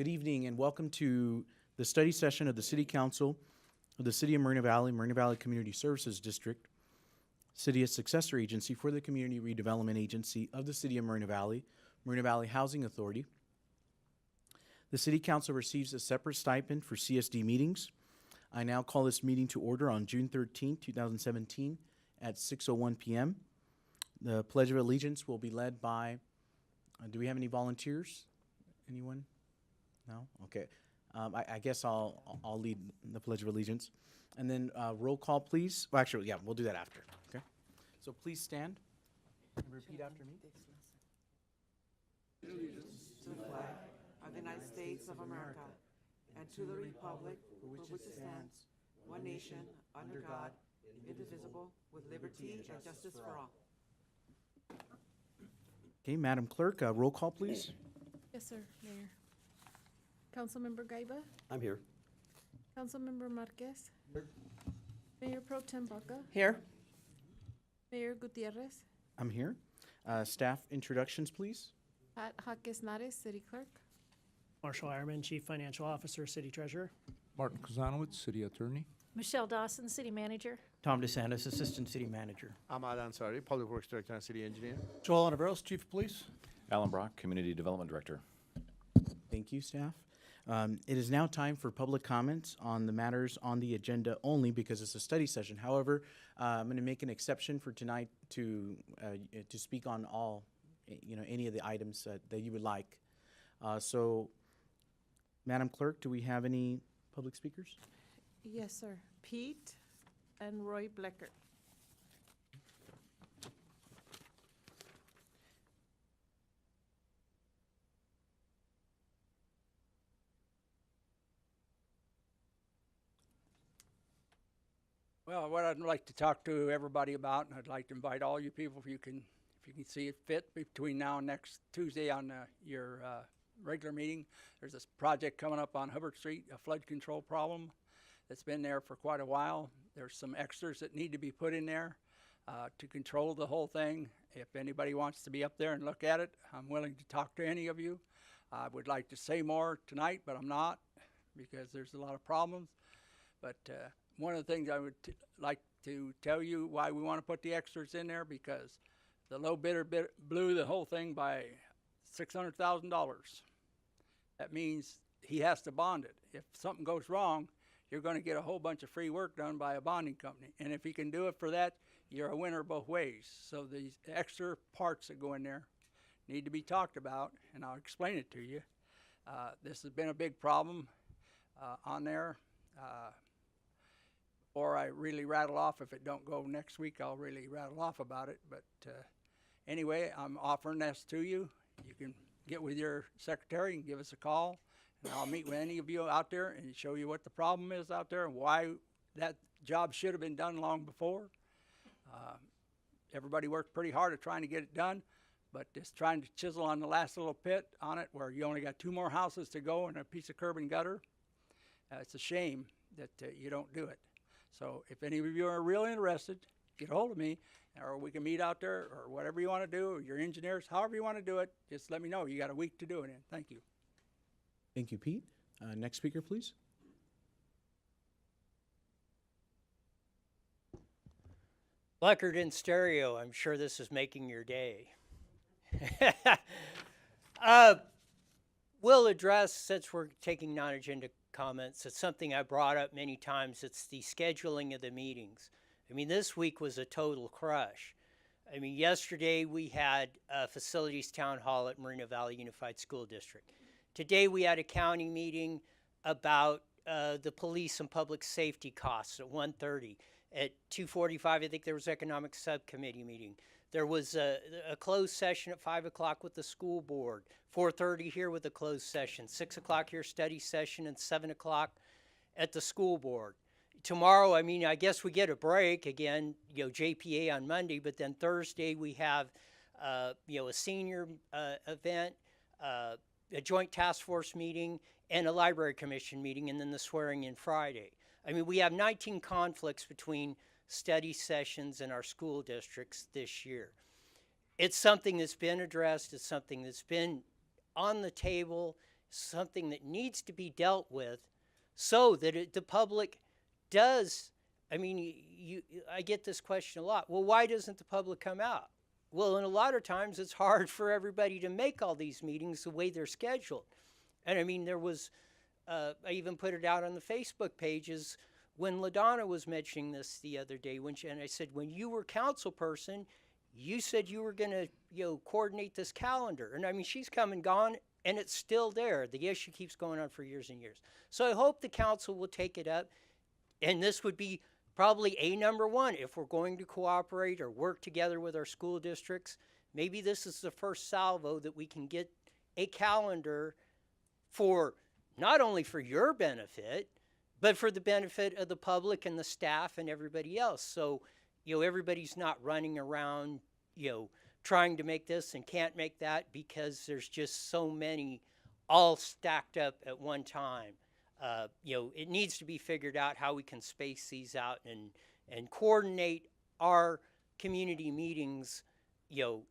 Good evening and welcome to the study session of the City Council of the City of Moreno Valley Community Services District, City Successor Agency for the Community Redevelopment Agency of the City of Moreno Valley Housing Authority. The City Council receives a separate stipend for CSD meetings. I now call this meeting to order on June 13, 2017 at 6:01 p.m. The Pledge of Allegiance will be led by, do we have any volunteers? Anyone? No? Okay. I guess I'll lead the Pledge of Allegiance. And then roll call, please. Well, actually, yeah, we'll do that after. Okay. So please stand and repeat after me. Allegiance to the flag of the United States of America and to the republic for which it stands, one nation, under God, indivisible, with liberty and justice for all. Okay, Madam Clerk, roll call, please. Yes, sir, Mayor. Councilmember Gaiba? I'm here. Councilmember Marquez? Here. Mayor Pro Tem Baca? Here. Mayor Gutierrez? I'm here. Staff introductions, please. Pat Jaques Nares, City Clerk. Marshall Ironman, Chief Financial Officer, City Treasurer. Martin Kozanowicz, City Attorney. Michelle Dawson, City Manager. Tom DeSantis, Assistant City Manager. Ahmad Ansari, Public Works Director and City Engineer. Joel Onoveros, Chief of Police. Alan Brock, Community Development Director. Thank you, staff. It is now time for public comments on the matters on the agenda only because it's a study session. However, I'm going to make an exception for tonight to speak on all, any of the items that you would like. So, Madam Clerk, do we have any public speakers? Yes, sir. Pete and Roy Blecker. Well, what I'd like to talk to everybody about, and I'd like to invite all you people, if you can see it fit, between now and next Tuesday on your regular meeting. There's this project coming up on Hubbard Street, a flood control problem that's been there for quite a while. There's some extras that need to be put in there to control the whole thing. If anybody wants to be up there and look at it, I'm willing to talk to any of you. I would like to say more tonight, but I'm not, because there's a lot of problems. But one of the things I would like to tell you why we want to put the extras in there, because the low bidder blew the whole thing by $600,000. That means he has to bond it. If something goes wrong, you're going to get a whole bunch of free work done by a bonding company. And if he can do it for that, you're a winner both ways. So these extra parts that go in there need to be talked about, and I'll explain it to you. This has been a big problem on there. Or I really rattle off, if it don't go next week, I'll really rattle off about it. But anyway, I'm offering this to you. You can get with your secretary and give us a call, and I'll meet with any of you out there and show you what the problem is out there and why that job should have been done long before. Everybody worked pretty hard at trying to get it done, but just trying to chisel on the last little pit on it where you only got 2 more houses to go and a piece of curb and gutter. It's a shame that you don't do it. So if any of you are real interested, get a hold of me, or we can meet out there, or whatever you want to do, or your engineers, however you want to do it, just let me know. You got a week to do it in. Thank you. Thank you, Pete. Next speaker, please. Bleckert in stereo, I'm sure this is making your day. We'll address, since we're taking non-agenda comments, it's something I brought up many times. It's the scheduling of the meetings. I mean, this week was a total crush. I mean, yesterday we had a facilities town hall at Moreno Valley Unified School District. Today we had a county meeting about the police and public safety costs at 1:30. At 2:45, I think there was economic subcommittee meeting. There was a closed session at 5 o'clock with the school board, 4:30 here with a closed session, 6 o'clock here study session, and 7 o'clock at the school board. Tomorrow, I mean, I guess we get a break again, JPA on Monday, but then Thursday we have, a senior event, a joint task force meeting, and a library commission meeting, and then the swearing in Friday. I mean, we have 19 conflicts between study sessions in our school districts this year. It's something that's been addressed. It's something that's been on the table, something that needs to be dealt with so that the public does. I mean, I get this question a lot. Well, why doesn't the public come out? Well, and a lot of times it's hard for everybody to make all these meetings the way they're scheduled. And I mean, there was, I even put it out on the Facebook pages when LaDonna was mentioning this the other day, and I said, when you were council person, you said you were going to, coordinate this calendar. And I mean, she's come and gone, and it's still there. The issue keeps going on for years and years. So I hope the council will take it up, and this would be probably a number one if we're going to cooperate or work together with our school districts. Maybe this is the first salvo that we can get a calendar for not only for your benefit, but for the benefit of the public and the staff and everybody else. So, everybody's not running around, trying to make this and can't make that because there's just so many all stacked up at one time. It needs to be figured out how we can space these out and coordinate our community meetings,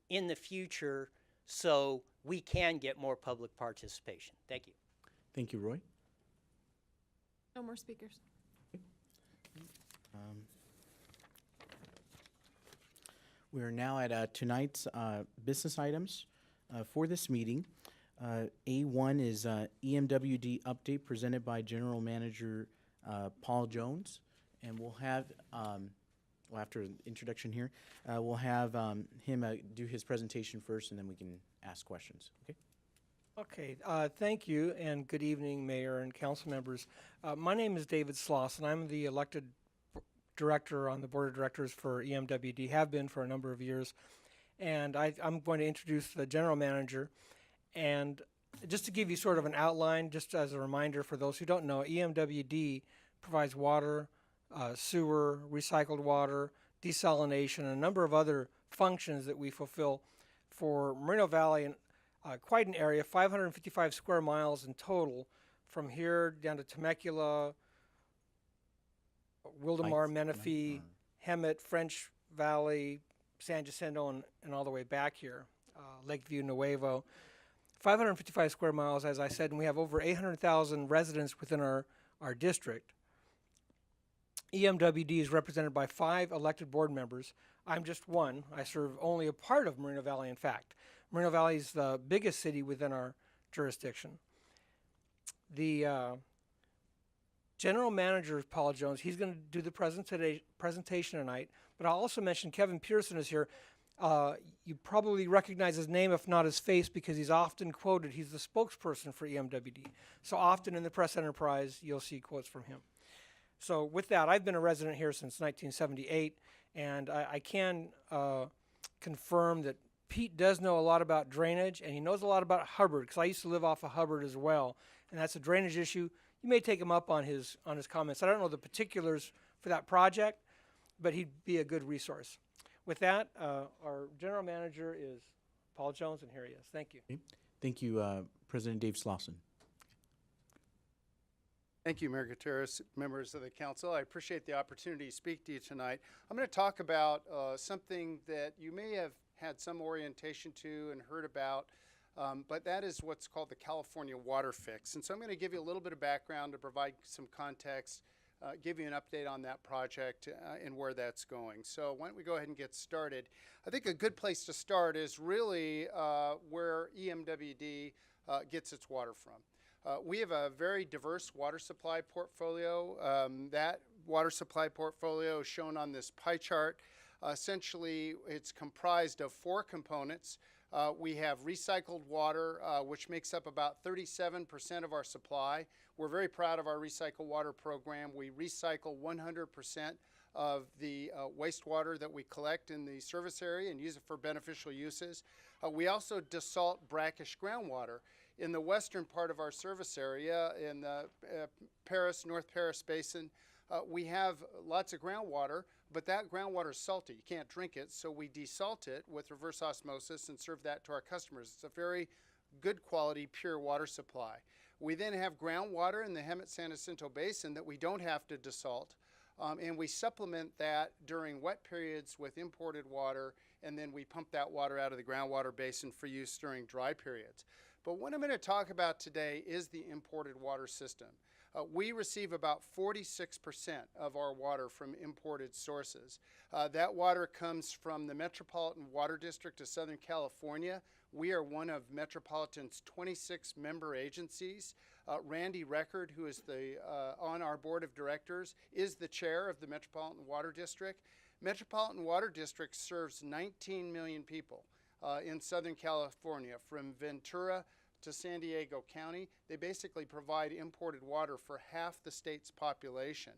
in the future so we can get more public participation. Thank you. Thank you, Roy. No more speakers. We are now at tonight's business items for this meeting. A1 is EMWD update presented by General Manager Paul Jones. And we'll have, after an introduction here, we'll have him do his presentation first, and then we can ask questions. Okay? Okay, thank you, and good evening, Mayor and council members. My name is David Sloss, and I'm the elected director on the board of directors for EMWD, have been for a number of years. And I'm going to introduce the general manager. And just to give you sort of an outline, just as a reminder for those who don't know, EMWD provides water, sewer, recycled water, desalination, and a number of other functions that we fulfill for Moreno Valley, and quite an area, 555 square miles in total, from here down to Temecula, Wildemar, Menifee, Hemet, French Valley, San Jacinto, and all the way back here, Lakeview, Nuevo. 555 square miles, as I said, and we have over 800,000 residents within our district. EMWD is represented by 5 elected board members. I'm just one. I serve only a part of Moreno Valley, in fact. Moreno Valley is the biggest city within our jurisdiction. The general manager, Paul Jones, he's going to do the presentation tonight, but I'll also mention Kevin Pearson is here. You probably recognize his name, if not his face, because he's often quoted. He's the spokesperson for EMWD. So often in the press enterprise, you'll see quotes from him. So with that, I've been a resident here since 1978, and I can confirm that Pete does know a lot about drainage, and he knows a lot about Hubbard, because I used to live off of Hubbard as well, and that's a drainage issue. You may take him up on his comments. I don't know the particulars for that project, but he'd be a good resource. With that, our general manager is Paul Jones, and here he is. Thank you. Okay. Thank you, President Dave Slauson. Thank you, Mayor Gutierrez, members of the council. I appreciate the opportunity to speak to you tonight. I'm going to talk about something that you may have had some orientation to and heard about, but that is what's called the California Water Fix. And so I'm going to give you a little bit of background to provide some context, give you an update on that project and where that's going. So why don't we go ahead and get started. I think a good place to start is really where EMWD gets its water from. We have a very diverse water supply portfolio. That water supply portfolio is shown on this pie chart. Essentially, it's comprised of 4 components. We have recycled water, which makes up about 37% of our supply. We're very proud of our recycled water program. We recycle 100% of the wastewater that we collect in the service area and use it for beneficial uses. We also desalt brackish groundwater. In the western part of our service area, in the North Paris Basin, we have lots of groundwater, but that groundwater is salty. You can't drink it, so we desalt it with reverse osmosis and serve that to our customers. It's a very good quality, pure water supply. We then have groundwater in the Hemet-San Jacinto Basin that we don't have to desalt, and we supplement that during wet periods with imported water, and then we pump that water out of the groundwater basin for use during dry periods. But what I'm going to talk about today is the imported water system. We receive about 46% of our water from imported sources. That water comes from the Metropolitan Water District of Southern California. We are one of Metropolitan's 26 member agencies. Randy Record, who is on our board of directors, is the chair of the Metropolitan Water District. Metropolitan Water District serves 19 million people in Southern California, from Ventura to San Diego County. They basically provide imported water for half the state's population.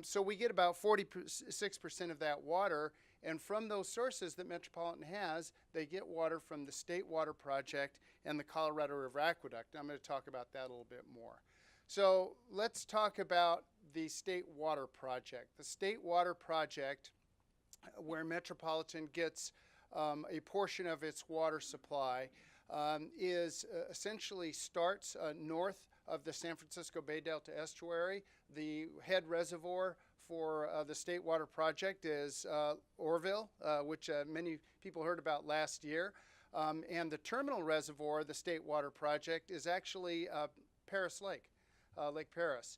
So we get about 46% of that water, and from those sources that Metropolitan has, they get water from the State Water Project and the Colorado River Aqueduct. I'm going to talk about that a little bit more. So let's talk about the State Water Project. The State Water Project, where Metropolitan gets a portion of its water supply, essentially starts north of the San Francisco Bay Delta estuary. The head reservoir for the State Water Project is Orville, which many people heard about last year. And the terminal reservoir, the State Water Project, is actually Paris Lake, Lake Paris.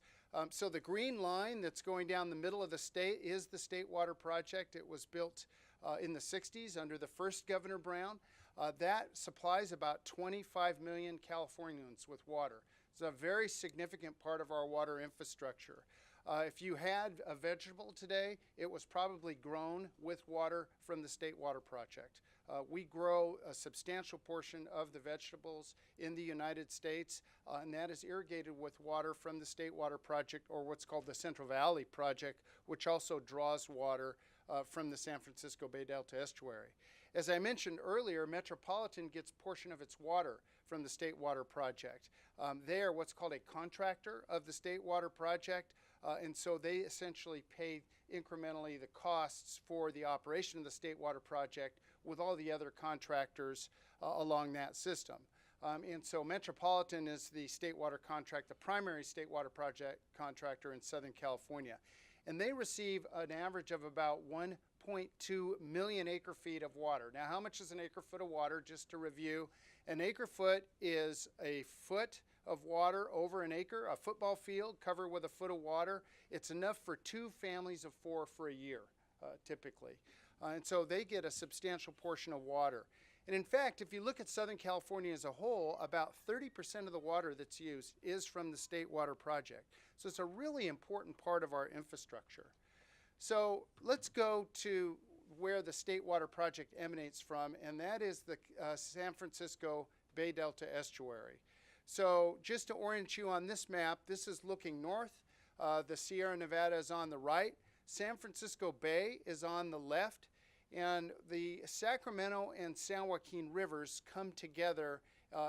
So the green line that's going down the middle of the state is the State Water Project. It was built in the 60s under the first Governor Brown. That supplies about 25 million Californians with water. It's a very significant part of our water infrastructure. If you had a vegetable today, it was probably grown with water from the State Water Project. We grow a substantial portion of the vegetables in the United States, and that is irrigated with water from the State Water Project, or what's called the Central Valley Project, which also draws water from the San Francisco Bay Delta estuary. As I mentioned earlier, Metropolitan gets a portion of its water from the State Water Project. They are what's called a contractor of the State Water Project, and so they essentially pay incrementally the costs for the operation of the State Water Project with all the other contractors along that system. And so Metropolitan is the State Water Contract, the primary State Water Project contractor in Southern California. And they receive an average of about 1.2 million acre feet of water. Now, how much is an acre foot of water? Just to review, an acre foot is a foot of water over an acre, a football field covered with a foot of water. It's enough for 2 families of 4 for a year, typically. And so they get a substantial portion of water. And in fact, if you look at Southern California as a whole, about 30% of the water that's used is from the State Water Project. So it's a really important part of our infrastructure. So let's go to where the State Water Project emanates from, and that is the San Francisco Bay Delta estuary. So just to orient you on this map, this is looking north. The Sierra Nevada is on the right. San Francisco Bay is on the left. And the Sacramento and San Joaquin rivers come together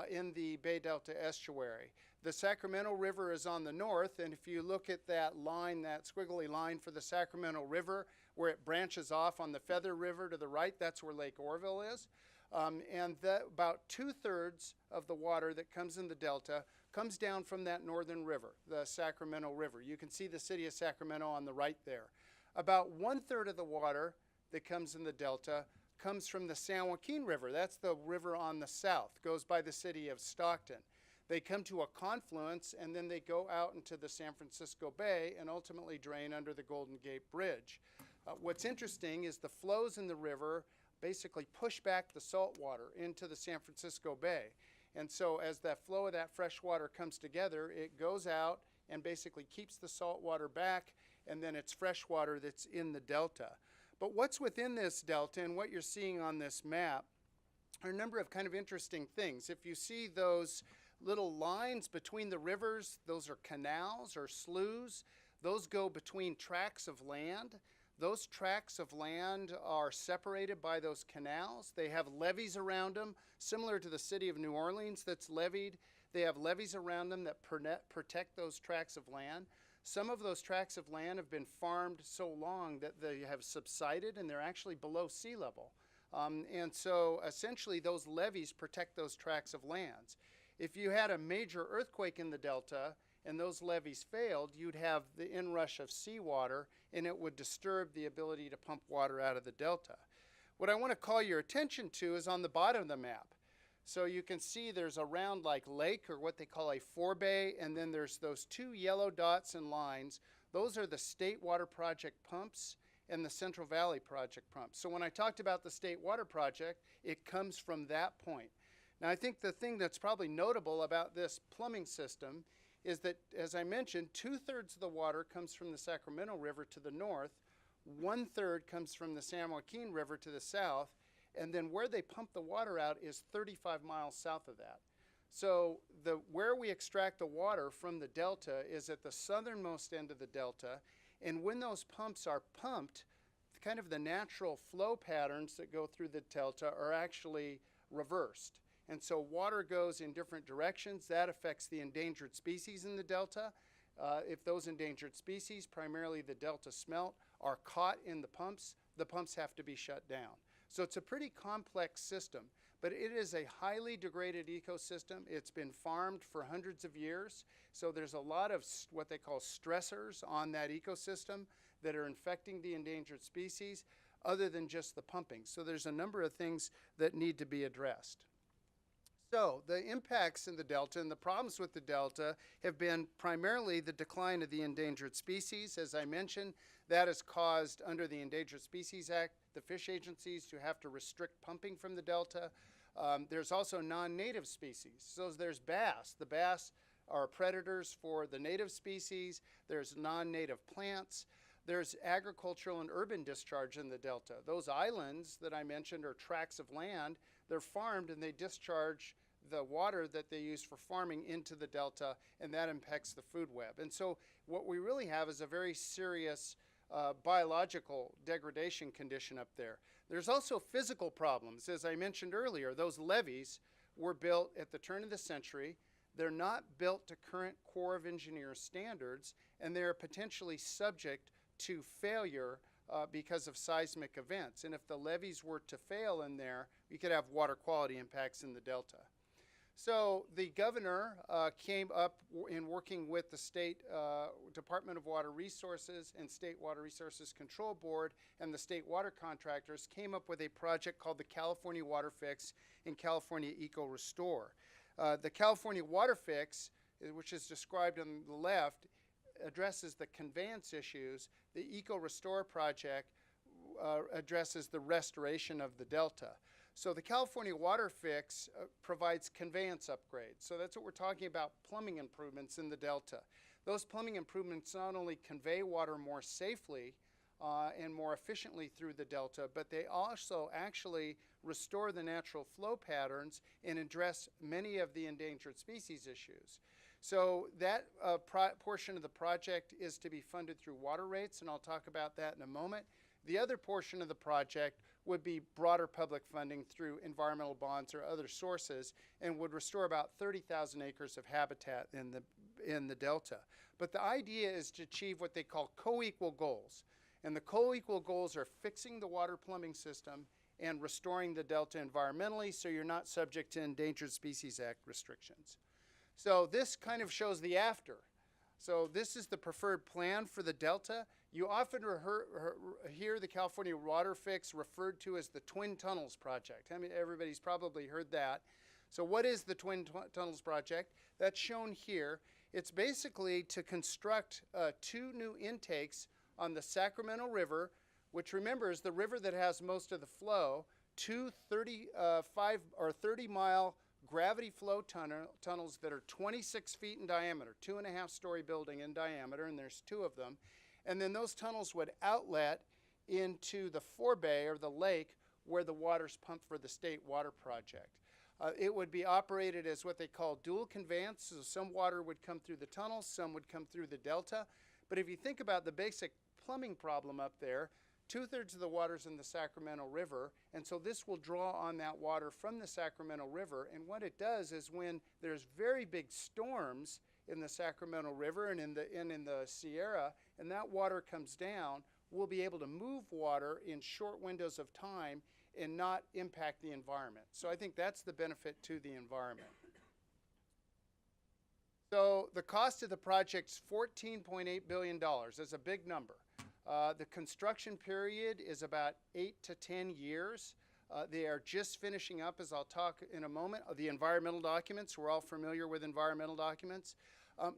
in the Bay Delta estuary. The Sacramento River is on the north, and if you look at that line, that squiggly line for the Sacramento River, where it branches off on the Feather River to the right, that's where Lake Orville is. And about 2/3 of the water that comes in the Delta comes down from that northern river, the Sacramento River. You can see the city of Sacramento on the right there. About 1/3 of the water that comes in the Delta comes from the San Joaquin River. That's the river on the south, goes by the city of Stockton. They come to a confluence, and then they go out into the San Francisco Bay and ultimately drain under the Golden Gate Bridge. What's interesting is the flows in the river basically push back the salt water into the San Francisco Bay. And so as that flow of that fresh water comes together, it goes out and basically keeps the salt water back, and then it's fresh water that's in the Delta. But what's within this Delta and what you're seeing on this map are a number of kind of interesting things. If you see those little lines between the rivers, those are canals or sloughs. Those go between tracts of land. Those tracts of land are separated by those canals. They have levees around them, similar to the city of New Orleans that's levied. They have levees around them that protect those tracts of land. Some of those tracts of land have been farmed so long that they have subsided and they're actually below sea level. And so essentially those levees protect those tracts of lands. If you had a major earthquake in the Delta and those levees failed, you'd have the inrush of seawater and it would disturb the ability to pump water out of the Delta. What I want to call your attention to is on the bottom of the map. So you can see there's a round like lake, or what they call a forebay, and then there's those two yellow dots and lines. Those are the State Water Project pumps and the Central Valley Project pumps. So when I talked about the State Water Project, it comes from that point. Now I think the thing that's probably notable about this plumbing system is that, as I mentioned, 2/3 of the water comes from the Sacramento River to the north, 1/3 comes from the San Joaquin River to the south, and then where they pump the water out is 35 miles south of that. So where we extract the water from the delta is at the southernmost end of the delta, and when those pumps are pumped, kind of the natural flow patterns that go through the delta are actually reversed. And so water goes in different directions. That affects the endangered species in the delta. If those endangered species, primarily the delta smelt, are caught in the pumps have to be shut down. So it's a pretty complex system, but it is a highly degraded ecosystem. It's been farmed for hundreds of years, so there's a lot of what they call stressors on that ecosystem that are infecting the endangered species other than just the pumping. So there's a number of things that need to be addressed. So the impacts in the delta and the problems with the delta have been primarily the decline of the endangered species. As I mentioned, that has caused, under the Endangered Species Act, the fish agencies to have to restrict pumping from the delta. There's also non-native species. So there's bass. The bass are predators for the native species. There's non-native plants. There's agricultural and urban discharge in the delta. Those islands that I mentioned are tracts of land. They're farmed and they discharge the water that they use for farming into the delta, and that impacts the food web. And so what we really have is a very serious biological degradation condition up there. There's also physical problems. As I mentioned earlier, those levees were built at the turn of the century. They're not built to current Corps of Engineers standards, and they're potentially subject to failure because of seismic events. And if the levees were to fail in there, you could have water quality impacts in the delta. So the governor came up in working with the State Department of Water Resources and State Water Resources Control Board and the state water contractors, came up with a project called the California Water Fix and California Eco Restore. The California Water Fix, which is described on the left, addresses the conveyance issues. The Eco Restore project addresses the restoration of the delta. So the California Water Fix provides conveyance upgrades. So that's what we're talking about, plumbing improvements in the delta. Those plumbing improvements not only convey water more safely and more efficiently through the delta, but they also actually restore the natural flow patterns and address many of the endangered species issues. So that portion of the project is to be funded through water rates, and I'll talk about that in a moment. The other portion of the project would be broader public funding through environmental bonds or other sources, and would restore about 30,000 acres of habitat in the delta. But the idea is to achieve what they call co-equal goals. And the co-equal goals are fixing the water plumbing system and restoring the delta environmentally, so you're not subject to Endangered Species Act restrictions. So this kind of shows the after. So this is the preferred plan for the delta. You often hear the California Water Fix referred to as the Twin Tunnels Project. I mean, everybody's probably heard that. So what is the Twin Tunnels Project? That's shown here. It's basically to construct 2 new intakes on the Sacramento River, which, remember, is the river that has most of the flow, 2 30-mile gravity flow tunnels that are 26 feet in diameter, 2.5-story building in diameter, and there's 2 of them. And then those tunnels would outlet into the forebay, or the lake, where the water's pumped for the State Water Project. It would be operated as what they call dual conveyance, so some water would come through the tunnels, some would come through the delta. But if you think about the basic plumbing problem up there, 2/3 of the water's in the Sacramento River, and so this will draw on that water from the Sacramento River. And what it does is, when there's very big storms in the Sacramento River and in the Sierra, and that water comes down, we'll be able to move water in short windows of time and not impact the environment. So I think that's the benefit to the environment. So the cost of the project's $14.8 billion. That's a big number. The construction period is about 8 to 10 years. They are just finishing up, as I'll talk in a moment, the environmental documents. We're all familiar with environmental documents.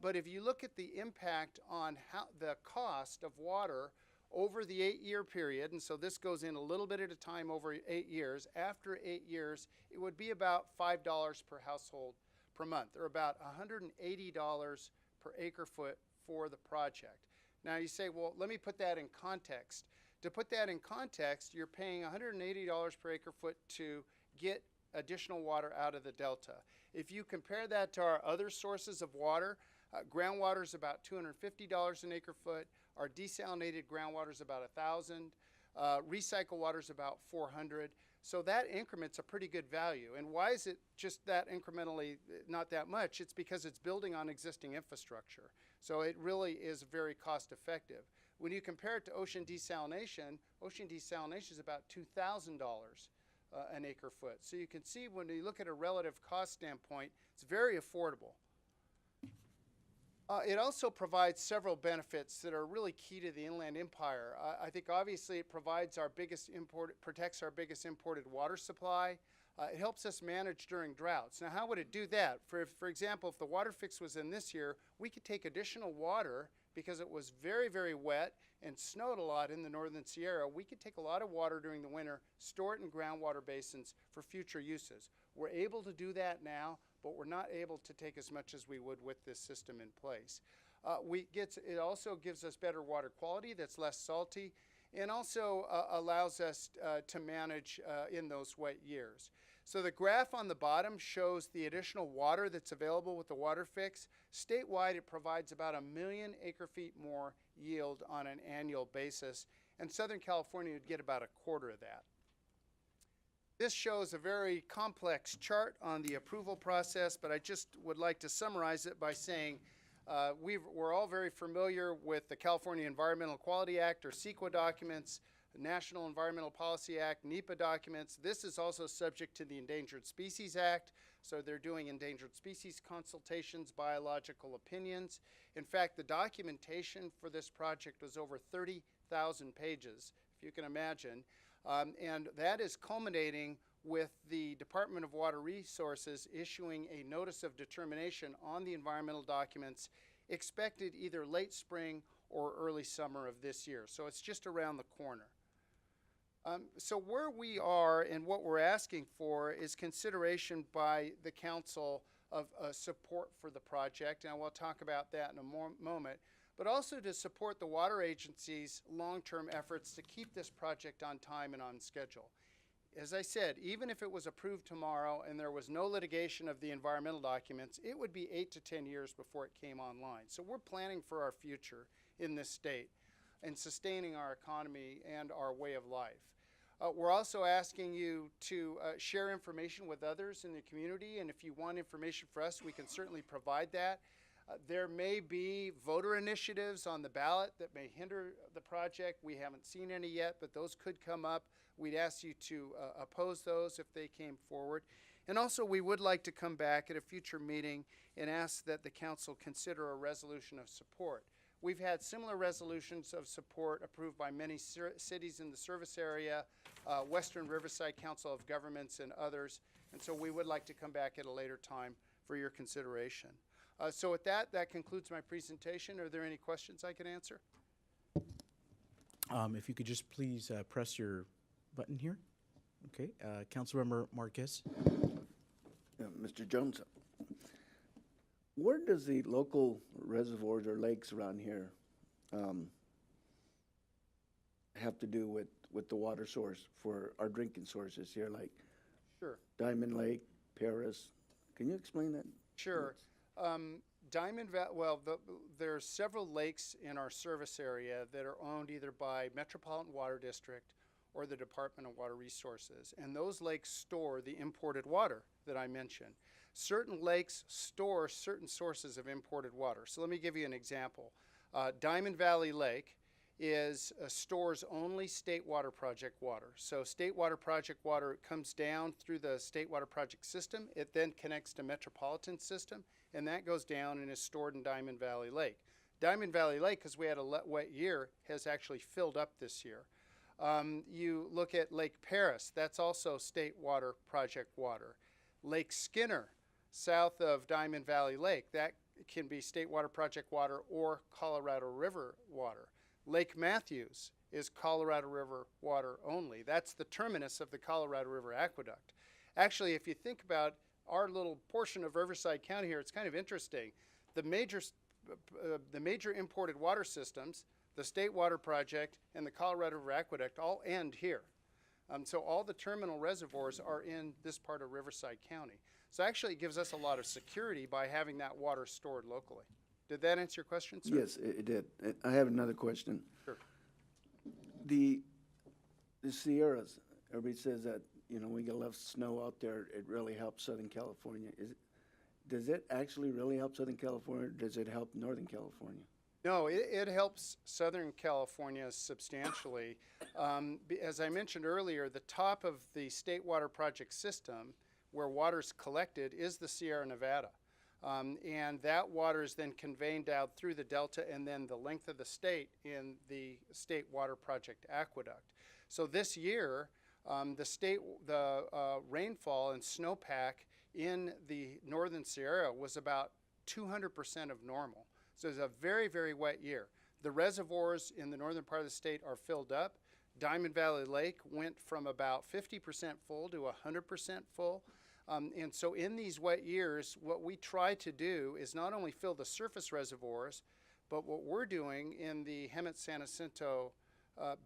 But if you look at the impact on the cost of water over the 8-year period, and so this goes in a little bit at a time over 8 years, after 8 years, it would be about $5 per household per month, or about $180 per acre foot for the project. Now you say, well, let me put that in context. To put that in context, you're paying $180 per acre foot to get additional water out of the delta. If you compare that to our other sources of water, groundwater is about $250 an acre foot. Our desalinated groundwater is about $1,000. Recycled water is about $400. So that increment's a pretty good value. And why is it just that incrementally not that much? It's because it's building on existing infrastructure. So it really is very cost effective. When you compare it to ocean desalination is about $2,000 an acre foot. So you can see when you look at a relative cost standpoint, it's very affordable. It also provides several benefits that are really key to the Inland Empire. I think obviously it provides protects our biggest imported water supply. It helps us manage during droughts. Now, how would it do that? For example, if the water fix was in this year, we could take additional water because it was very, very wet and snowed a lot in the northern Sierra. We could take a lot of water during the winter, store it in groundwater basins for future uses. We're able to do that now, but we're not able to take as much as we would with this system in place. It also gives us better water quality that's less salty, and also allows us to manage in those wet years. So the graph on the bottom shows the additional water that's available with the water fix. Statewide, it provides about 1 million acre feet more yield on an annual basis, and Southern California would get about a quarter of that. This shows a very complex chart on the approval process, but I just would like to summarize it by saying we're all very familiar with the California Environmental Quality Act, or CEQA documents, the National Environmental Policy Act, NEPA documents. This is also subject to the Endangered Species Act, so they're doing endangered species consultations, biological opinions. In fact, the documentation for this project was over 30,000 pages, if you can imagine. And that is culminating with the Department of Water Resources issuing a notice of determination on the environmental documents expected either late spring or early summer of this year. So it's just around the corner. So where we are and what we're asking for is consideration by the council of support for the project, and we'll talk about that in a moment, but also to support the water agency's long-term efforts to keep this project on time and on schedule. As I said, even if it was approved tomorrow and there was no litigation of the environmental documents, it would be 8 to 10 years before it came online. So we're planning for our future in this state and sustaining our economy and our way of life. We're also asking you to share information with others in the community, and if you want information for us, we can certainly provide that. There may be voter initiatives on the ballot that may hinder the project. We haven't seen any yet, but those could come up. We'd ask you to oppose those if they came forward. And also, we would like to come back at a future meeting and ask that the council consider a resolution of support. We've had similar resolutions of support approved by many cities in the service area, Western Riverside Council of Governments, and others. And so we would like to come back at a later time for your consideration. So with that, that concludes my presentation. Are there any questions I can answer? If you could just please press your button here. Okay, Councilmember Marquez. Mr. Jones, where does the local reservoirs or lakes around here have to do with the water source for our drinking sources here, like Sure. Diamond Lake, Paris? Can you explain that? Sure. There are several lakes in our service area that are owned either by Metropolitan Water District or the Department of Water Resources, and those lakes store the imported water that I mentioned. Certain lakes store certain sources of imported water. So let me give you an example. Diamond Valley Lake stores only State Water Project water. So State Water Project water comes down through the State Water Project system. It then connects to Metropolitan system, and that goes down and is stored in Diamond Valley Lake. Diamond Valley Lake, because we had a wet year, has actually filled up this year. You look at Lake Paris, that's also state water project water. Lake Skinner, south of Diamond Valley Lake, that can be state water project water or Colorado River water. Lake Matthews is Colorado River water only. That's the terminus of the Colorado River Aqueduct. Actually, if you think about our little portion of Riverside County here, it's kind of interesting. The major imported water systems, the State Water Project and the Colorado River Aqueduct, all end here. So all the terminal reservoirs are in this part of Riverside County. So actually it gives us a lot of security by having that water stored locally. Did that answer your question, sir? Yes, it did. I have another question. Sure. The Sierras, everybody says that, you know, when we get enough snow out there, it really helps Southern California. Does it actually really help Southern California, or does it help Northern California? No, it helps Southern California substantially. As I mentioned earlier, the top of the State Water Project system, where water's collected, is the Sierra Nevada. And that water is then conveyed out through the delta and then the length of the state in the State Water Project aqueduct. So this year, the rainfall and snowpack in the northern Sierra was about 200% of normal. So it's a very, very wet year. The reservoirs in the northern part of the state are filled up. Diamond Valley Lake went from about 50% full to 100% full. And so in these wet years, what we try to do is not only fill the surface reservoirs, but what we're doing in the Hemet-San Jacinto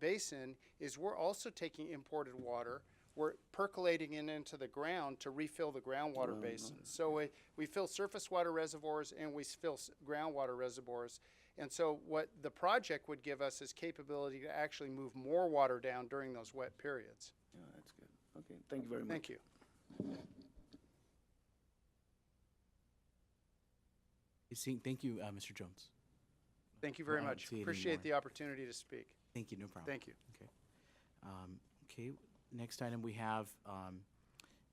basin is we're also taking imported water. We're percolating it into the ground to refill the groundwater basin. So we fill surface water reservoirs and we fill groundwater reservoirs. And so what the project would give us is capability to actually move more water down during those wet periods. Yeah, that's good. Okay, thank you very much. Thank you. Thank you, Mr. Jones. Thank you very I don't much. see it Appreciate anymore. the opportunity to speak. Thank you, no problem. Thank you. Okay. Okay, next item we have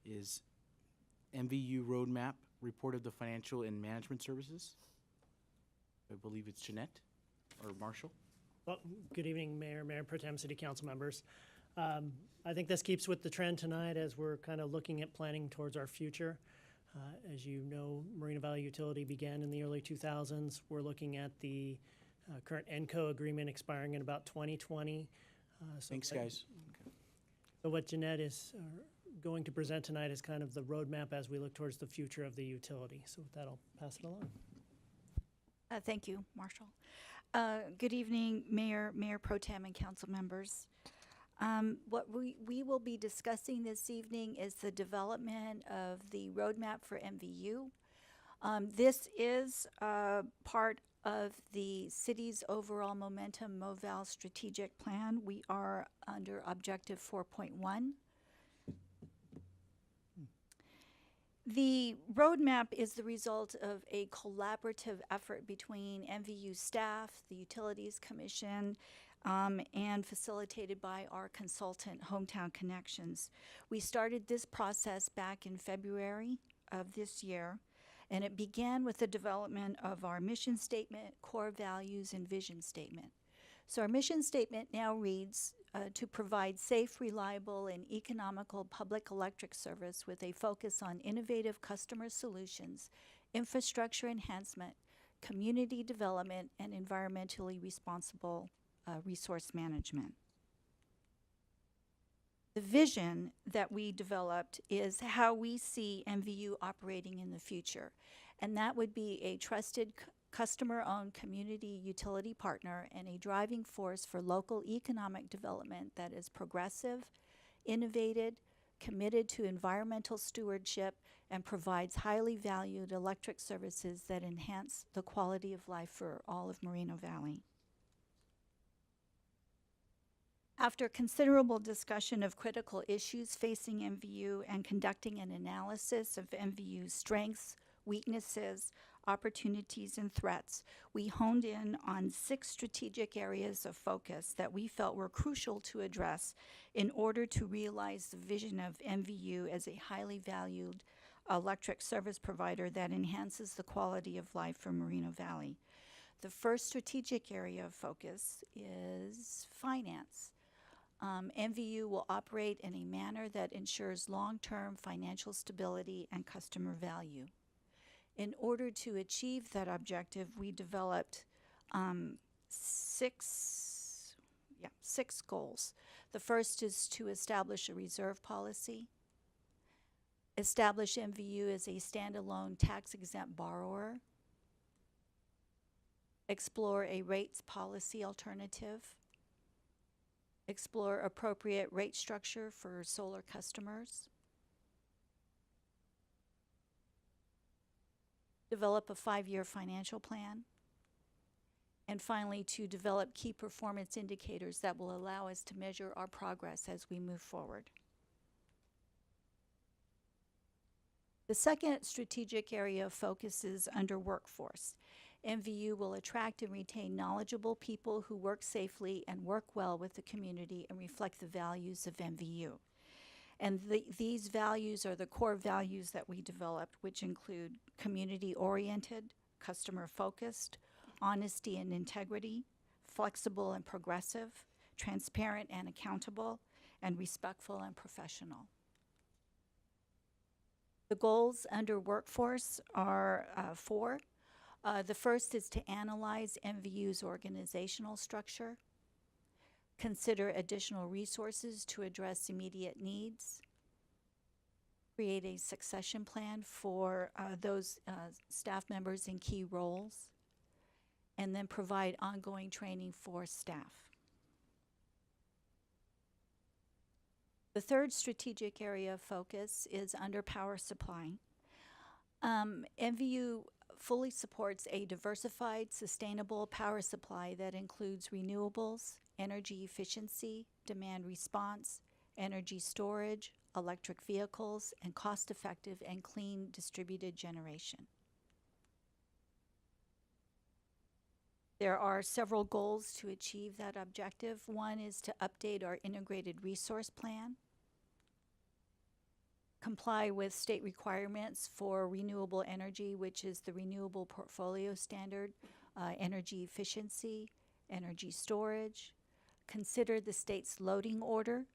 is MVU Roadmap, Report of the Financial and Management Services. I believe it's Jeanette or Marshall. Well, good evening, Mayor Pro Tem, City Council members. I think this keeps with the trend tonight as we're kind of looking at planning towards our future. As you know, Moreno Valley Utility began in the early 2000s. We're looking at the current ENCO agreement expiring in about 2020. Thanks, guys. So what Jeanette is going to present tonight is kind of the roadmap as we look towards the future of the utility. So with that, I'll pass it along. Thank you, Marshall. Good evening, Mayor Pro Tem and council members. What we will be discussing this evening is the development of the roadmap for MVU. This is part of the city's overall Momentum MoVal strategic plan. We are under Objective 4.1. The roadmap is the result of a collaborative effort between MVU staff, the Utilities Commission, and facilitated by our consultant, Hometown Connections. We started this process back in February of this year, and it began with the development of our mission statement, core values, and vision statement. So our mission statement now reads, to provide safe, reliable, and economical public electric service with a focus on innovative customer solutions, infrastructure enhancement, community development, and environmentally responsible resource management. The vision that we developed is how we see MVU operating in the future, and that would be a trusted customer-owned community utility partner and a driving force for local economic development that is progressive, innovative, committed to environmental stewardship, and provides highly valued electric services that enhance the quality of life for all of Moreno Valley. After considerable discussion of critical issues facing MVU and conducting an analysis of MVU's strengths, weaknesses, opportunities, and threats, we honed in on 6 strategic areas of focus that we felt were crucial to address in order to realize the vision of MVU as a highly valued electric service provider that enhances the quality of life for Moreno Valley. The first strategic area of focus is finance. MVU will operate in a manner that ensures long-term financial stability and customer value. In order to achieve that objective, we developed six goals. The first is to establish a reserve policy, establish MVU as a standalone tax-exempt borrower, explore a rates policy alternative, explore appropriate rate structure for solar customers, develop a 5-year financial plan, and finally, to develop key performance indicators that will allow us to measure our progress as we move forward. The second strategic area of focus is under workforce. MVU will attract and retain knowledgeable people who work safely and work well with the community and reflect the values of MVU. And these values are the core values that we developed, which include community-oriented, customer-focused, honesty and integrity, flexible and progressive, transparent and accountable, and respectful and professional. The goals under workforce are 4. The first is to analyze MVU's organizational structure, consider additional resources to address immediate needs, create a succession plan for those staff members in key roles, and then provide ongoing training for staff. The third strategic area of focus is under power supply. MVU fully supports a diversified, sustainable power supply that includes renewables, energy efficiency, demand response, energy storage, electric vehicles, and cost-effective and clean distributed generation. There are several goals to achieve that objective. One is to update our integrated resource plan, comply with state requirements for renewable energy, which is the Renewable Portfolio Standard, energy efficiency, energy storage, consider the state's loading order.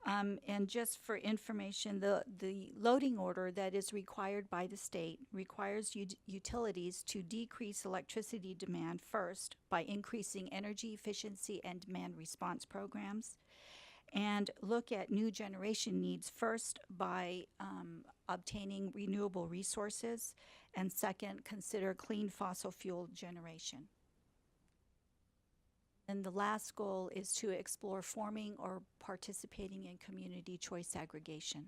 And just for information, the loading order that is required by the state requires utilities to decrease electricity demand first by increasing energy efficiency and demand response programs, and look at new generation needs first by obtaining renewable resources, and second, consider clean fossil fuel generation. And the last goal is to explore forming or participating in community choice aggregation.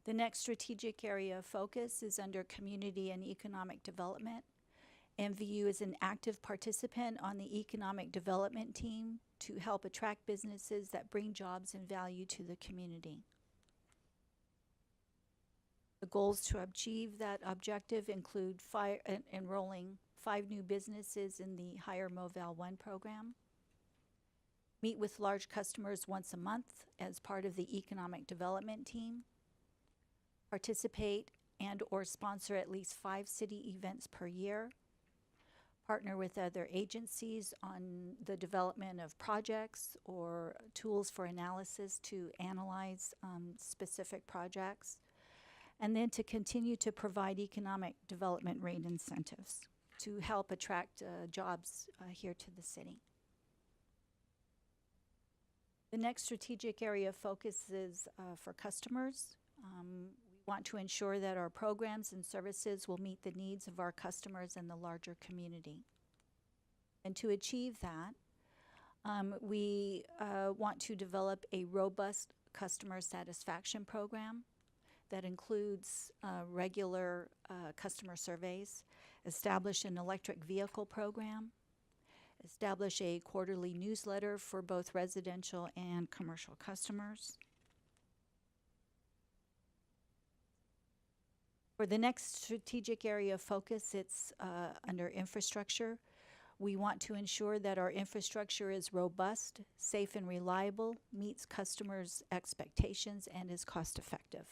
The next strategic area of focus is under community and economic development. MVU is an active participant on the economic development team to help attract businesses that bring jobs and value to the community. The goals to achieve that objective include enrolling 5 new businesses in the Higher MoVal 1 program, meet with large customers once a month as part of the economic development team, participate and or sponsor at least 5 city events per year, partner with other agencies on the development of projects or tools for analysis to analyze specific projects, and then to continue to provide economic development rate incentives to help attract jobs here to the city. The next strategic area of focus is for customers. We want to ensure that our programs and services will meet the needs of our customers and the larger community. And to achieve that, we want to develop a robust customer satisfaction program that includes regular customer surveys, establish an electric vehicle program, establish a quarterly newsletter for both residential and commercial customers. For the next strategic area of focus, it's under infrastructure. We want to ensure that our infrastructure is robust, safe and reliable, meets customers' expectations, and is cost effective.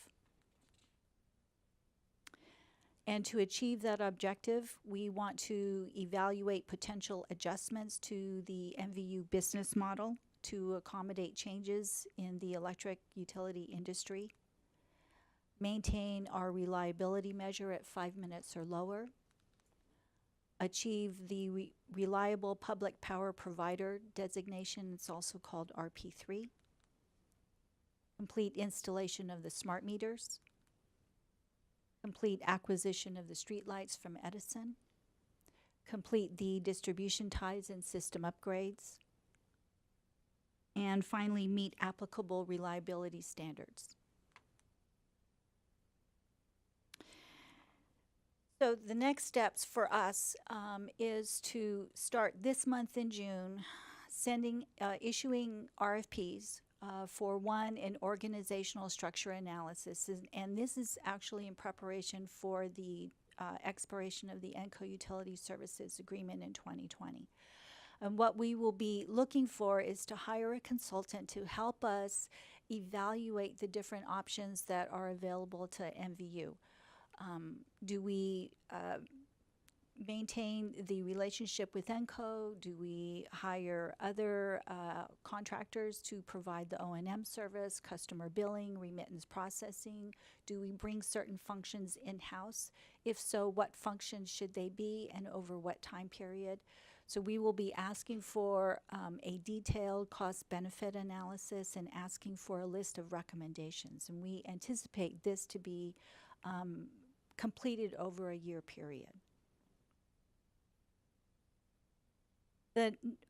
And to achieve that objective, we want to evaluate potential adjustments to the MVU business model to accommodate changes in the electric utility industry, maintain our reliability measure at 5 minutes or lower, achieve the reliable public power provider designation, it's also called RP3, complete installation of the smart meters, complete acquisition of the streetlights from Edison, complete the distribution ties and system upgrades, and finally meet applicable reliability standards. So the next steps for us is to start this month in June, issuing RFPs for an organizational structure analysis, and this is actually in preparation for the expiration of the ENCO Utility Services Agreement in 2020. And what we will be looking for is to hire a consultant to help us evaluate the different options that are available to MVU. Do we maintain the relationship with ENCO? Do we hire other contractors to provide the O&M service, customer billing, remittance processing? Do we bring certain functions in-house? If so, what functions should they be and over what time period? So we will be asking for a detailed cost-benefit analysis and asking for a list of recommendations. And we anticipate this to be completed over a year period.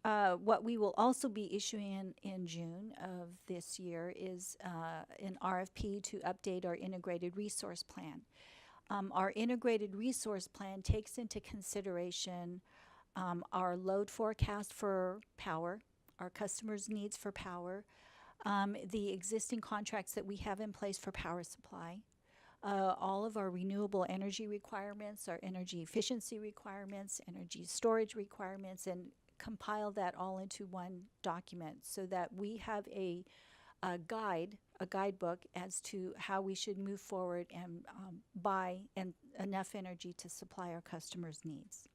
What we will also be issuing in June of this year is an RFP to update our integrated resource plan. Our integrated resource plan takes into consideration our load forecast for power, our customers' needs for power, the existing contracts that we have in place for power supply, all of our renewable energy requirements, our energy efficiency requirements, energy storage requirements, and compile that all into one document so that we have a guidebook as to how we should move forward and buy enough energy to supply our customers' needs.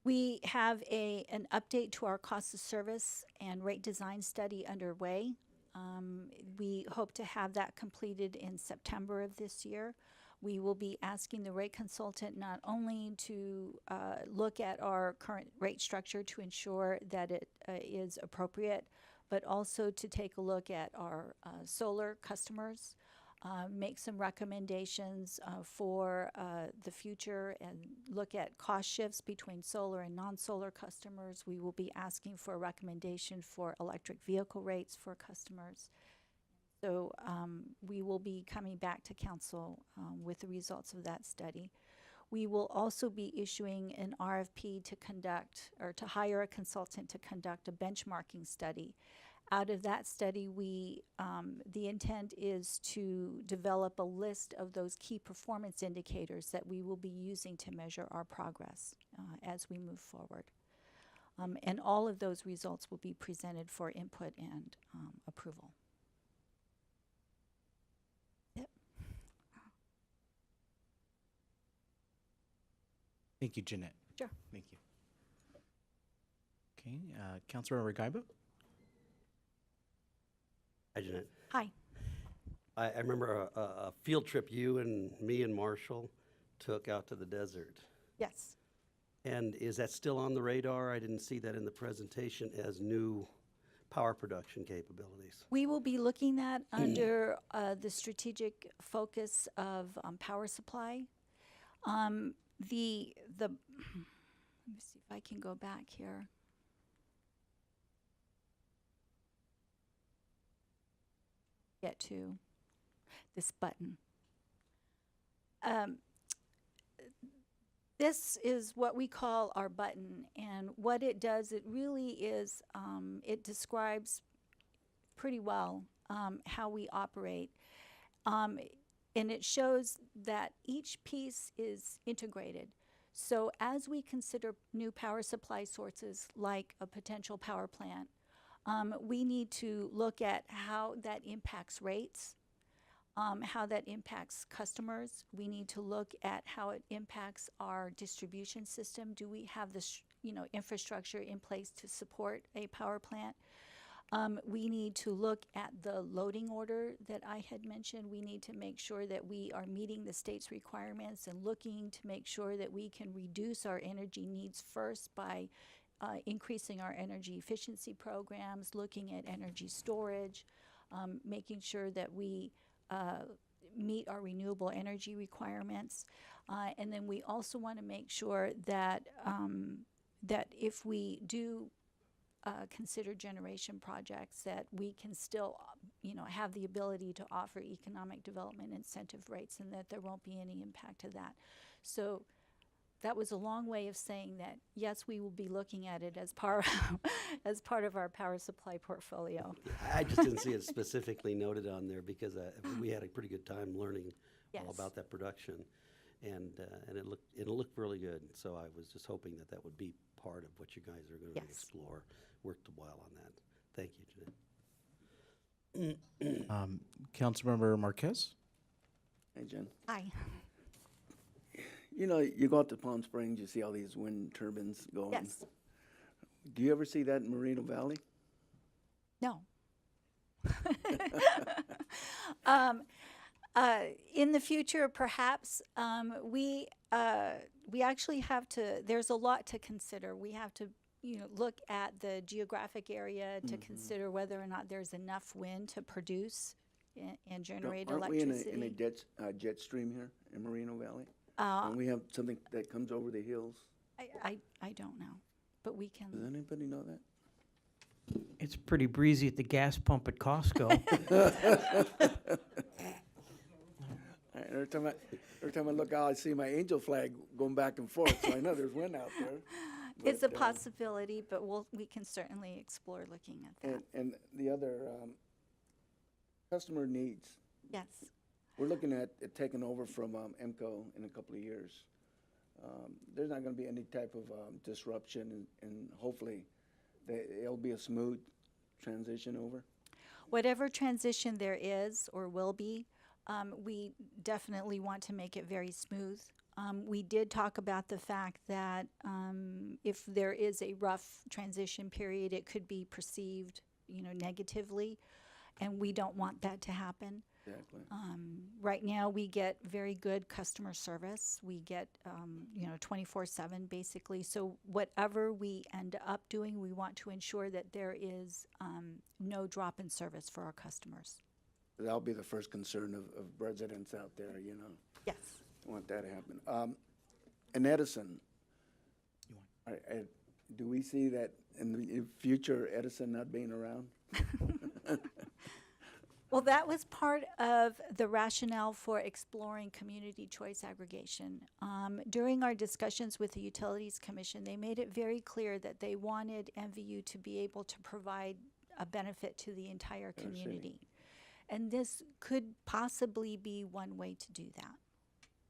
We have an update to our cost of service and rate design study underway. We hope to have that completed in September of this year. We will be asking the rate consultant not only to look at our current rate structure to ensure that it is appropriate, but also to take a look at our solar customers, make some recommendations for the future, and look at cost shifts between solar and non-solar customers. We will be asking for a recommendation for electric vehicle rates for customers. So we will be coming back to council with the results of that study. We will also be issuing an RFP to conduct, or to hire a consultant to conduct a benchmarking study. Out of that study, the intent is to develop a list of those key performance indicators that we will be using to measure our progress as we move forward. And all of those results will be presented for input and approval. Yep. Thank you, Jeanette. Sure. Thank you. Okay, Councilmember Gaiba? Hi, Jeanette. Hi. I remember a field trip you and me and Marshall took out to the desert. Yes. And is that still on the radar? I didn't see that in the presentation as new power production capabilities. We will be looking at under the strategic focus of power supply. Let me see if I can go back here. Get to this button. This is what we call our button, and what it does, it really is, it describes pretty well how we operate. And it shows that each piece is integrated. So as we consider new power supply sources like a potential power plant, we need to look at how that impacts rates, how that impacts customers. We need to look at how it impacts our distribution system. Do we have the infrastructure in place to support a power plant? We need to look at the loading order that I had mentioned. We need to make sure that we are meeting the state's requirements and looking to make sure that we can reduce our energy needs first by increasing our energy efficiency programs, looking at energy storage, making sure that we meet our renewable energy requirements. And then we also want to make sure that that if we do consider generation projects, that we can still, have the ability to offer economic development incentive rates, and that there won't be any impact of that. So that was a long way of saying that, yes, we will be looking at it as part of our power supply portfolio. I just didn't see it specifically noted on there because we had a pretty good time learning all Yes. about that production, and it looked really good. So I was just hoping that would be part of what you guys are going to Yes. explore. Worked a while on that. Thank you, Jeanette. Councilmember Marquez? Hey, Jen. Hi. You go out to Palm Springs, you see all these wind turbines going. Yes. Do you ever see that in Moreno Valley? No. In the future, perhaps, we actually have to, there's a lot to consider. We have to, look at the geographic area to consider whether or not there's enough wind to produce and generate Aren't electricity. we in a jet stream here in Moreno Valley? And we have something that comes over the hills. I don't know, but we can. Does anybody know that? It's pretty breezy at the gas pump at Costco. Every time I look out, I see my angel flag going back and forth, so I know there's wind out there. It's a But, possibility, but we can certainly explore looking at that. And the other customer needs. Yes. We're looking at it taking over from EMCO in a couple of years. There's not going to be any type of disruption, and hopefully it'll be a smooth transition over. Whatever transition there is or will be, we definitely want to make it very smooth. We did talk about the fact that if there is a rough transition period, it could be perceived, negatively, and we don't want that to happen. Exactly. Right now, we get very good customer service. We get, 24/7 basically. So whatever we end up doing, we want to ensure that there is no drop in service for our customers. That'll be the first concern of residents out there, Yes. I want that to happen. In Edison, do we see that in the future, Edison not being around? Well, that was part of the rationale for exploring community choice aggregation. During our discussions with the Utilities Commission, they made it very clear that they wanted MVU to be able to provide a benefit to the entire community. And this could possibly be one way to do that.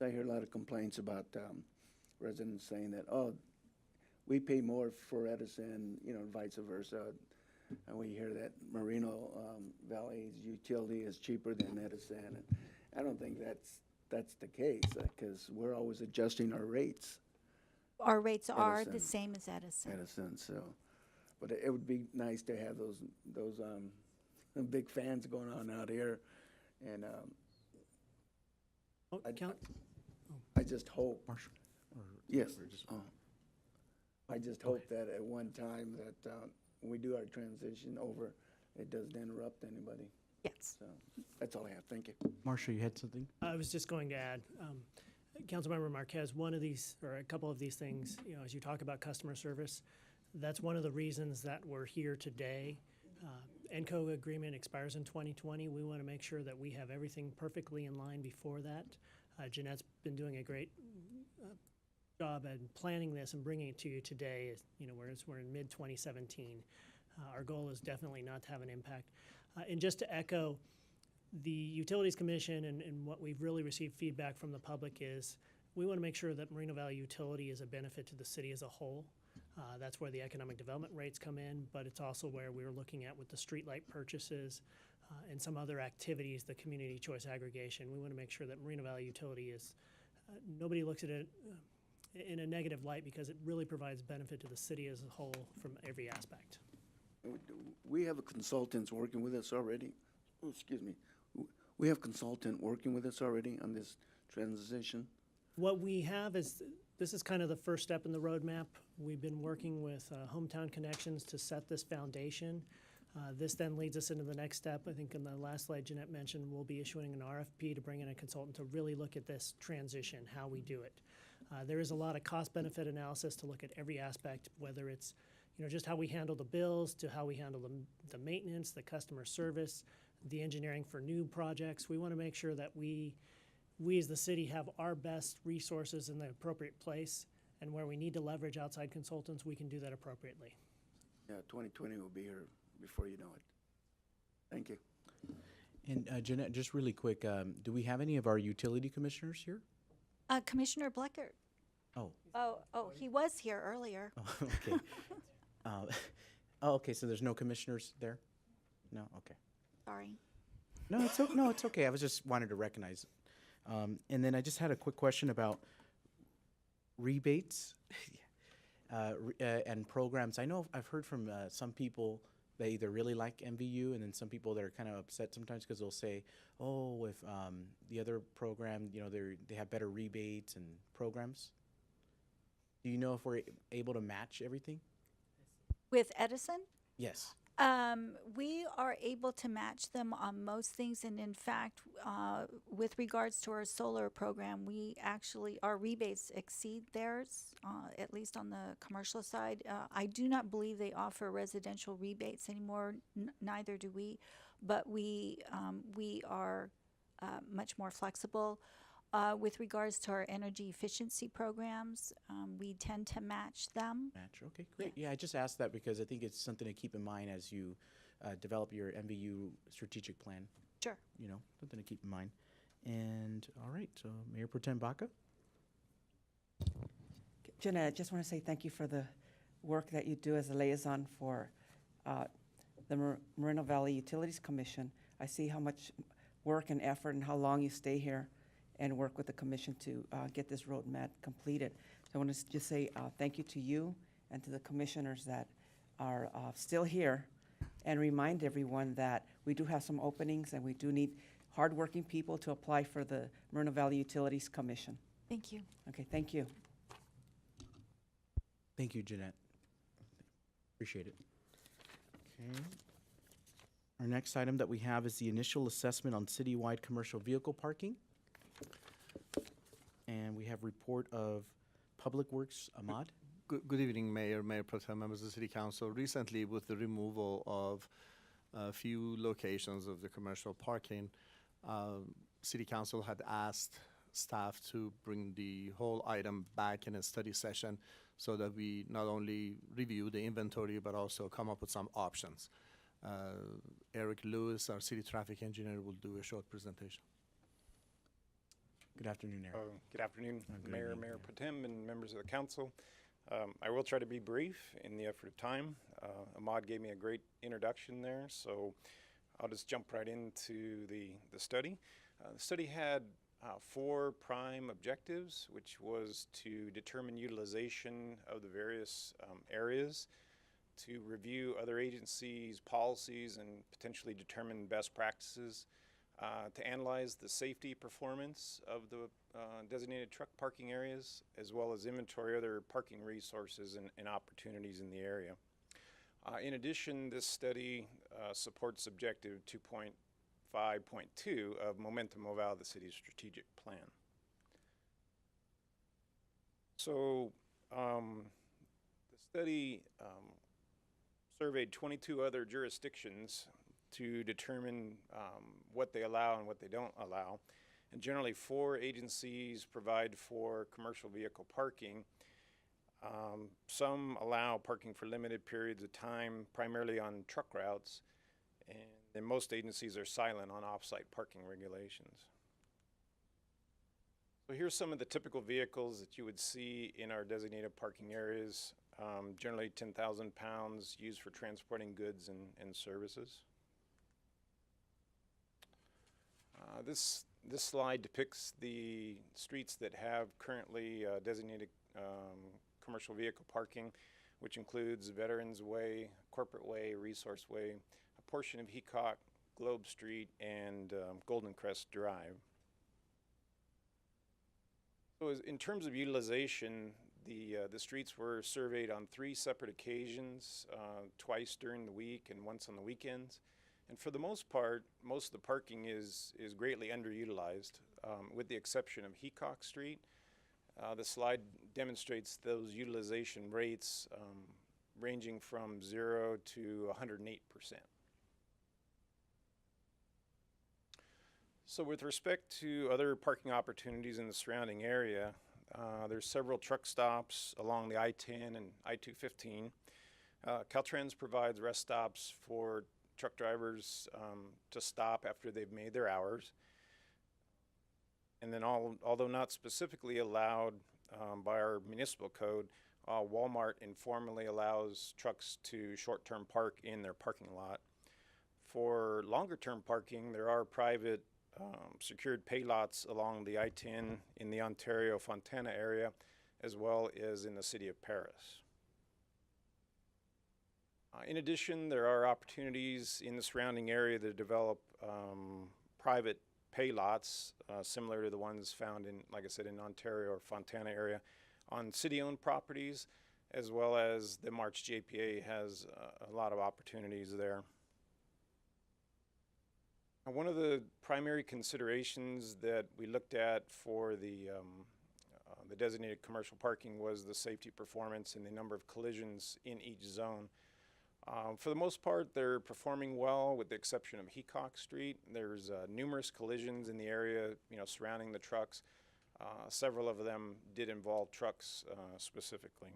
I hear a lot of complaints about residents saying that, we pay more for Edison, vice versa. And we hear that Moreno Valley's utility is cheaper than Edison. And I don't think that's the case, because we're always adjusting our rates. Our rates are Edison. the same as Edison. Edison, so, but it would be nice to have those big fans going on out here, and I just hope. Marshall? Yes. I just hope that at one time that when we do our transition over, it doesn't interrupt anybody. Yes. So that's all I have. Thank you. Marshall, you had something? I was just going to add, Councilmember Marquez, one of these, or a couple of these things, as you talk about customer service, that's one of the reasons that we're here today. ENCO agreement expires in 2020. We want to make sure that we have everything perfectly in line before that. Jeanette's been doing a great job at planning this and bringing it to you today. Whereas we're in mid-2017. Our goal is definitely not to have an impact. And just to echo, the Utilities Commission and what we've really received feedback from the public is we want to make sure that Moreno Valley Utility is a benefit to the city as a whole. That's where the economic development rates come in, but it's also where we're looking at with the streetlight purchases, and some other activities, the community choice aggregation. We want to make sure that Moreno Valley Utility is, nobody looks at it in a negative light because it really provides benefit to the city as a whole from every aspect. We have consultants working with us already. Oh, excuse me. We have consultant working with us already on this transition. What we have is, this is kind of the first step in the roadmap. We've been working with Hometown Connections to set this foundation. This then leads us into the next step. I think in the last slide Jeanette mentioned, we'll be issuing an RFP to bring in a consultant to really look at this transition, how we do it. There is a lot of cost-benefit analysis to look at every aspect, whether it's just how we handle the bills, to how we handle the maintenance, the customer service, the engineering for new projects. We want to make sure that we as the city have our best resources in the appropriate place, and where we need to leverage outside consultants, we can do that appropriately. Yeah, 2020 will be here before you know it. Thank you. And Jeanette, just really quick, do we have any of our utility commissioners here? Commissioner Bleckert. Oh. Oh, he was here earlier. Oh, okay. Okay, so there's no commissioners there? No? Okay. Sorry. No, it's okay. I was just wanted to recognize it. And then I just had a quick question about rebates and programs. I know I've heard from some people that either really like MVU, and then some people that are kind of upset sometimes because they'll say, oh, if the other program, they have better rebates and programs. Do you know if we're able to match everything? With Edison? Yes. We are able to match them on most things, and in fact, with regards to our solar program, our rebates exceed theirs, at least on the commercial side. I do not believe they offer residential rebates anymore, neither do we, but we are much more flexible. With regards to our energy efficiency programs, we tend to match them. Match, okay, great. Yeah, I just asked that because I think it's something to keep in mind as you develop your MVU strategic plan. Sure. Something to keep in mind. And all right, so Mayor Pro Tem Baca. Jeanette, I just want to say thank you for the work that you do as a liaison for the Moreno Valley Utilities Commission. I see how much work and effort and how long you stay here and work with the commission to get this roadmap completed. So I want to just say thank you to you and to the commissioners that are still here, and remind everyone that we do have some openings and we do need hardworking people to apply for the Moreno Valley Utilities Commission. Thank you. Okay, thank you. Thank you, Jeanette. Appreciate it. Okay. Our next item that we have is the initial assessment on citywide commercial vehicle parking. And we have report of Public Works, Ahmad. Good evening, Mayor Pro Tem, members of the City Council. Recently, with the removal of a few locations of the commercial parking, City Council had asked staff to bring the whole item back in a study session so that we not only review the inventory but also come up with some options. Eric Lewis, our city traffic engineer, will do a short presentation. Good afternoon, Eric. Good afternoon, good Mayor, evening, Mayor Pro Tem, and members of the council. I will try to be brief in the effort of time. Ahmad gave me a great introduction there, so I'll just jump right into the study. The study had 4 prime objectives, which was to determine utilization of the various areas, to review other agencies' policies and potentially determine best practices, to analyze the safety performance of the designated truck parking areas, as well as inventory other parking resources and opportunities in the area. In addition, this study supports objective 2.5.2 of Momentum Mobile, the city's strategic plan. So the study surveyed 22 other jurisdictions to determine what they allow and what they don't allow. And generally 4 agencies provide for commercial vehicle parking. Some allow parking for limited periods of time, primarily on truck routes, and then most agencies are silent on off-site parking regulations. So here's some of the typical vehicles that you would see in our designated parking areas, generally 10,000 pounds, used for transporting goods and services. This slide depicts the streets that have currently designated commercial vehicle parking, which includes Veterans Way, Corporate Way, Resource Way, a portion of Heacock, Globe Street, and Golden Crest Drive. So in terms of utilization, the streets were surveyed on 3 separate occasions, twice during the week and once on the weekends. And for the most part, most of the parking is greatly underutilized, with the exception of Heacock Street. The slide demonstrates those utilization rates ranging from 0 to 108%. So with respect to other parking opportunities in the surrounding area, there's several truck stops along the I-10 and I-215. Caltrans provides rest stops for truck drivers to stop after they've made their hours. And then although not specifically allowed by our municipal code, Walmart informally allows trucks to short-term park in their parking lot. For longer-term parking, there are private secured pay lots along the I-10 in the Ontario-Fontana area, as well as in the city of Paris. In addition, there are opportunities in the surrounding area to develop private pay lots, similar to the ones found in, like I said, in Ontario or Fontana area, on city-owned properties, as well as the March JPA has a lot of opportunities there. One of the primary considerations that we looked at for the designated commercial parking was the safety performance and the number of collisions in each zone. For the most part, they're performing well, with the exception of Heacock Street. There's numerous collisions in the area, surrounding the trucks. Several of them did involve trucks specifically.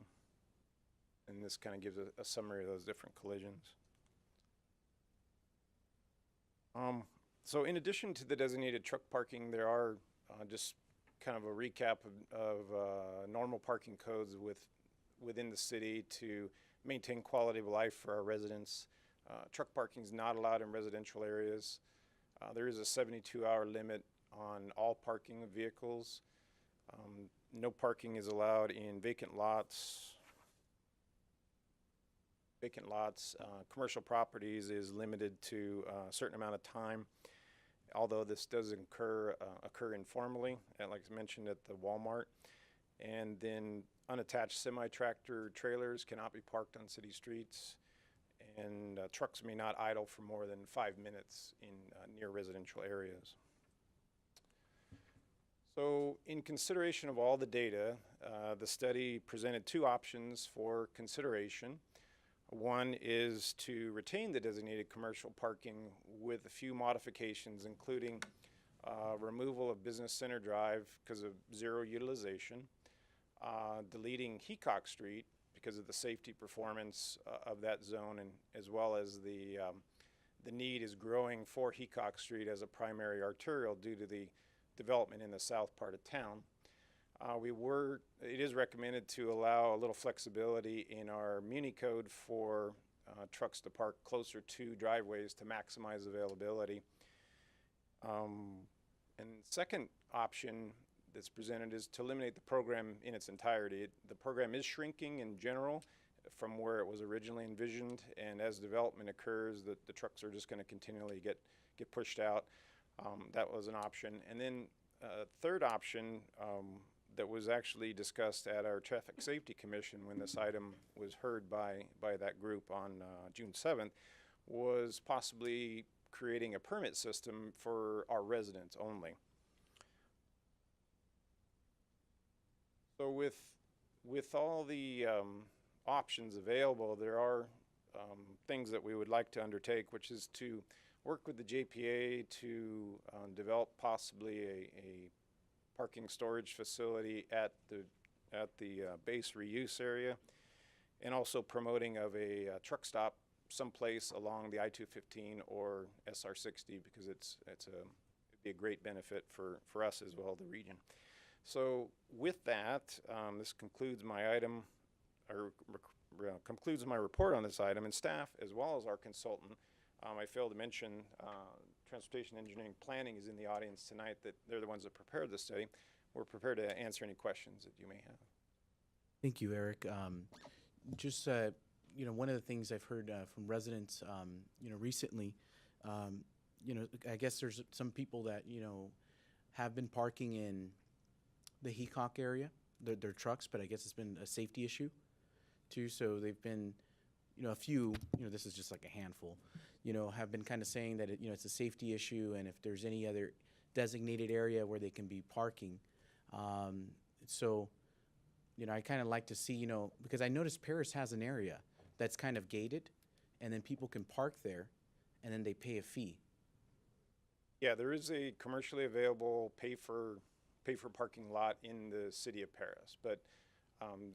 And this kind of gives a summary of those different collisions. So in addition to the designated truck parking, there are just kind of a recap of normal parking codes within the city to maintain quality of life for our residents. Truck parking is not allowed in residential areas. There is a 72-hour limit on all parking of vehicles. No parking is allowed in vacant lots. Commercial properties is limited to a certain amount of time, although this does occur informally, like I mentioned at the Walmart. And then unattached semi-tractor trailers cannot be parked on city streets, and trucks may not idle for more than 5 minutes in near residential areas. So in consideration of all the data, the study presented 2 options for consideration. One is to retain the designated commercial parking with a few modifications, including removal of Business Center Drive because of 0 utilization, deleting Heacock Street because of the safety performance of that zone, and as well as the need is growing for Heacock Street as a primary arterial due to the development in the south part of town. It is recommended to allow a little flexibility in our Muni code for trucks to park closer to driveways to maximize availability. And second option that's presented is to eliminate the program in its entirety. The program is shrinking in general from where it was originally envisioned, and as development occurs, the trucks are just going to continually get pushed out. That was an option. And then a third option that was actually discussed at our Traffic Safety Commission when this item was heard by that group on June 7th was possibly creating a permit system for our residents only. So with all the options available, there are things that we would like to undertake, which is to work with the JPA to develop possibly a parking storage facility at the base reuse area, and also promoting of a truck stop someplace along the I-215 or SR-60, because it'd be a great benefit for us as well, the region. So with that, this concludes my item, or concludes my report on this item, and staff, as well as our consultant. I failed to mention Transportation Engineering Planning is in the audience tonight, that they're the ones that prepared the study. We're prepared to answer any questions that you may have. Thank you, Eric. Just, one of the things I've heard from residents, recently, I guess there's some people that, have been parking in the Hecock area, their trucks, but I guess it's been a safety issue too. So they've been, a few, this is just like a handful, have been kind of saying that, it's a safety issue, and if there's any other designated area where they can be parking. So, I kind of like to see, because I noticed Paris has an area that's kind of gated, and then people can park there, and then they pay a fee. Yeah, there is a commercially available pay for parking lot in the city of Paris, but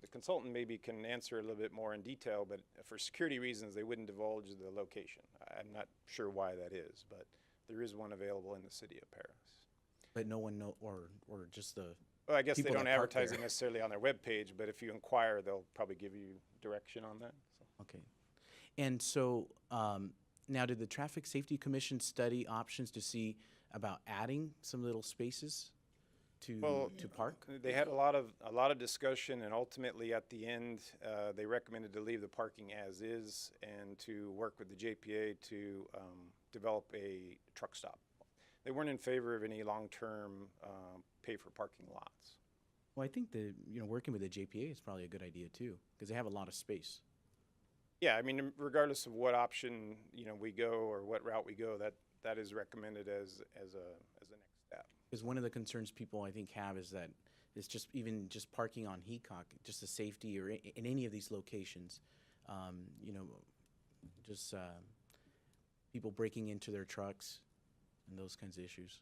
the consultant maybe can answer a little bit more in detail, but for security reasons, they wouldn't divulge the location. I'm not sure why that is, but there is one available in the city of Paris. But no one know, or just the Well, I guess they people don't that park advertise there. it necessarily on their webpage, but if you inquire, they'll probably give you direction on that. So. Okay. And so now, did the Traffic Safety Commission study options to see about adding some little spaces to park? They had a lot of discussion, and ultimately at the end, they recommended to leave the parking as is and to work with the JPA to develop a truck stop. They weren't in favor of any long-term pay for parking lots. Well, I think working with the JPA is probably a good idea too, because they have a lot of space. Yeah, I mean, regardless of what option we go or what route we go, that is recommended as a next step. Because one of the concerns people I think have is that it's just parking on Hecock, just the safety, or in any of these locations, people breaking into their trucks and those kinds of issues.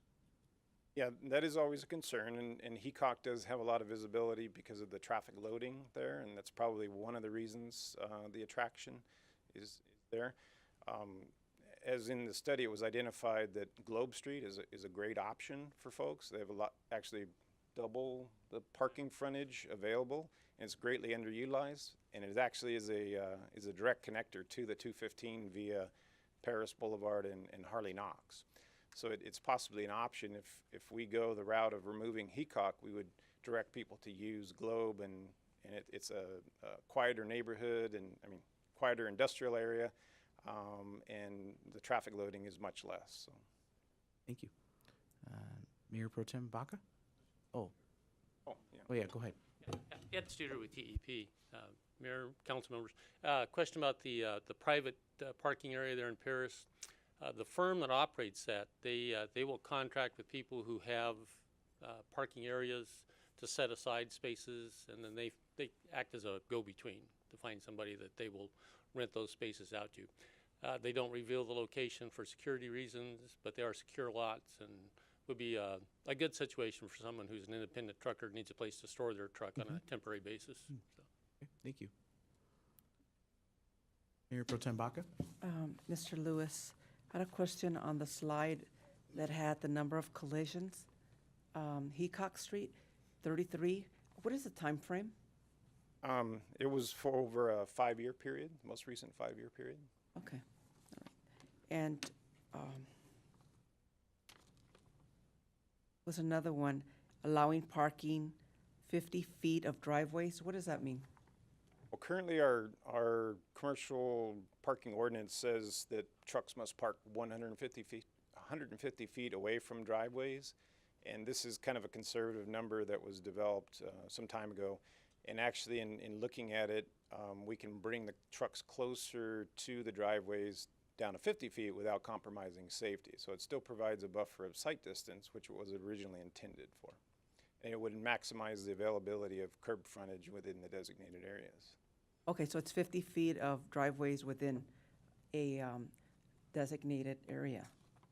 Yeah, that is always a concern, and Hecock does have a lot of visibility because of the traffic loading there, and that's probably one of the reasons the attraction is there. As in the study, it was identified that Globe Street is a great option for folks. They have actually double the parking frontage available, and it's greatly underutilized, and it actually is a direct connector to the 215 via Paris Boulevard and Harley Knox. So it's possibly an option. If we go the route of removing Hecock, we would direct people to use Globe, and it's a quieter neighborhood, and quieter industrial area, and the traffic loading is much less. So. Thank you. Mayor Pro Tem Baca? Yeah. Oh yeah, go ahead. Ed Studer with TEP. Mayor, council members. Question about the private parking area there in Paris. The firm that operates that, they will contract with people who have parking areas to set aside spaces, and then they act as a go-between to find somebody that they will rent those spaces out to. They don't reveal the location for security reasons, but they are secure lots and would be a good situation for someone who's an independent trucker, needs a place to store their truck on a temporary basis. So. Okay, thank you. Mayor Pro Tem Baca? Mr. Lewis, I had a question on the slide that had the number of collisions. Hecock Street, 33. What is the time frame? It was for over a 5-year period, most recent 5-year period. Okay. All right. And was another one, allowing parking 50 feet of driveways. What does that mean? Well, currently our commercial parking ordinance says that trucks must park 150 feet away from driveways, and this is kind of a conservative number that was developed some time ago. And actually, in looking at it, we can bring the trucks closer to the driveways down to 50 feet without compromising safety. So it still provides a buffer of sight distance, which it was originally intended for. And it would maximize the availability of curb frontage within the designated areas. Okay, so it's 50 feet of driveways within a designated area,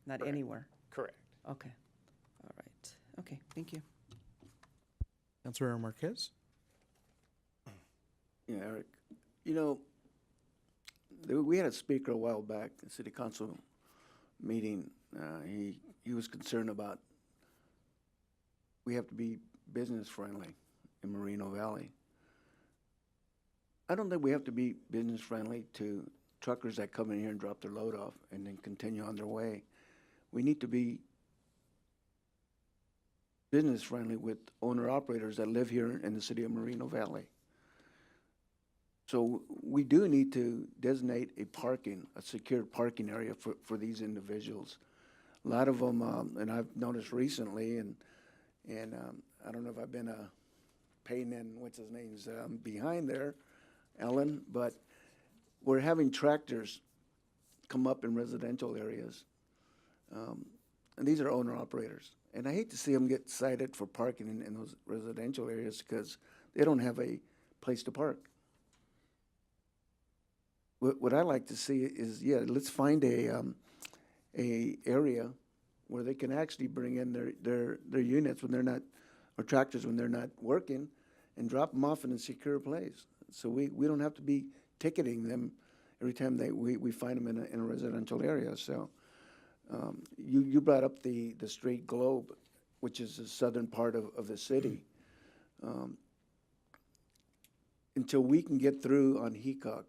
not Correct. anywhere. Correct. Okay. All right. Okay, thank you. Councilor Marquez? Yeah, Eric. We had a speaker a while back, a city council meeting. He was concerned about we have to be business friendly in Moreno Valley. I don't think we have to be business friendly to truckers that come in here and drop their load off and then continue on their way. we need to be business friendly with owner operators that live here in the city of Moreno Valley. So we do need to designate a secured parking area for these individuals. A lot of them, and I've noticed recently, and I don't know if I've been paying in, what's his name's behind there, Ellen, but we're having tractors come up in residential areas. And these are owner operators. And I hate to see them get cited for parking in those residential areas because they don't have a place to park. What I like to see is, yeah, let's find a area where they can actually bring in their units when they're not, or tractors when they're not working, and drop them off in a secure place. So we don't have to be ticketing them every time we find them in a residential area. So you brought up the Straight Globe, which is the southern part of the city. Until we can get through on Heacock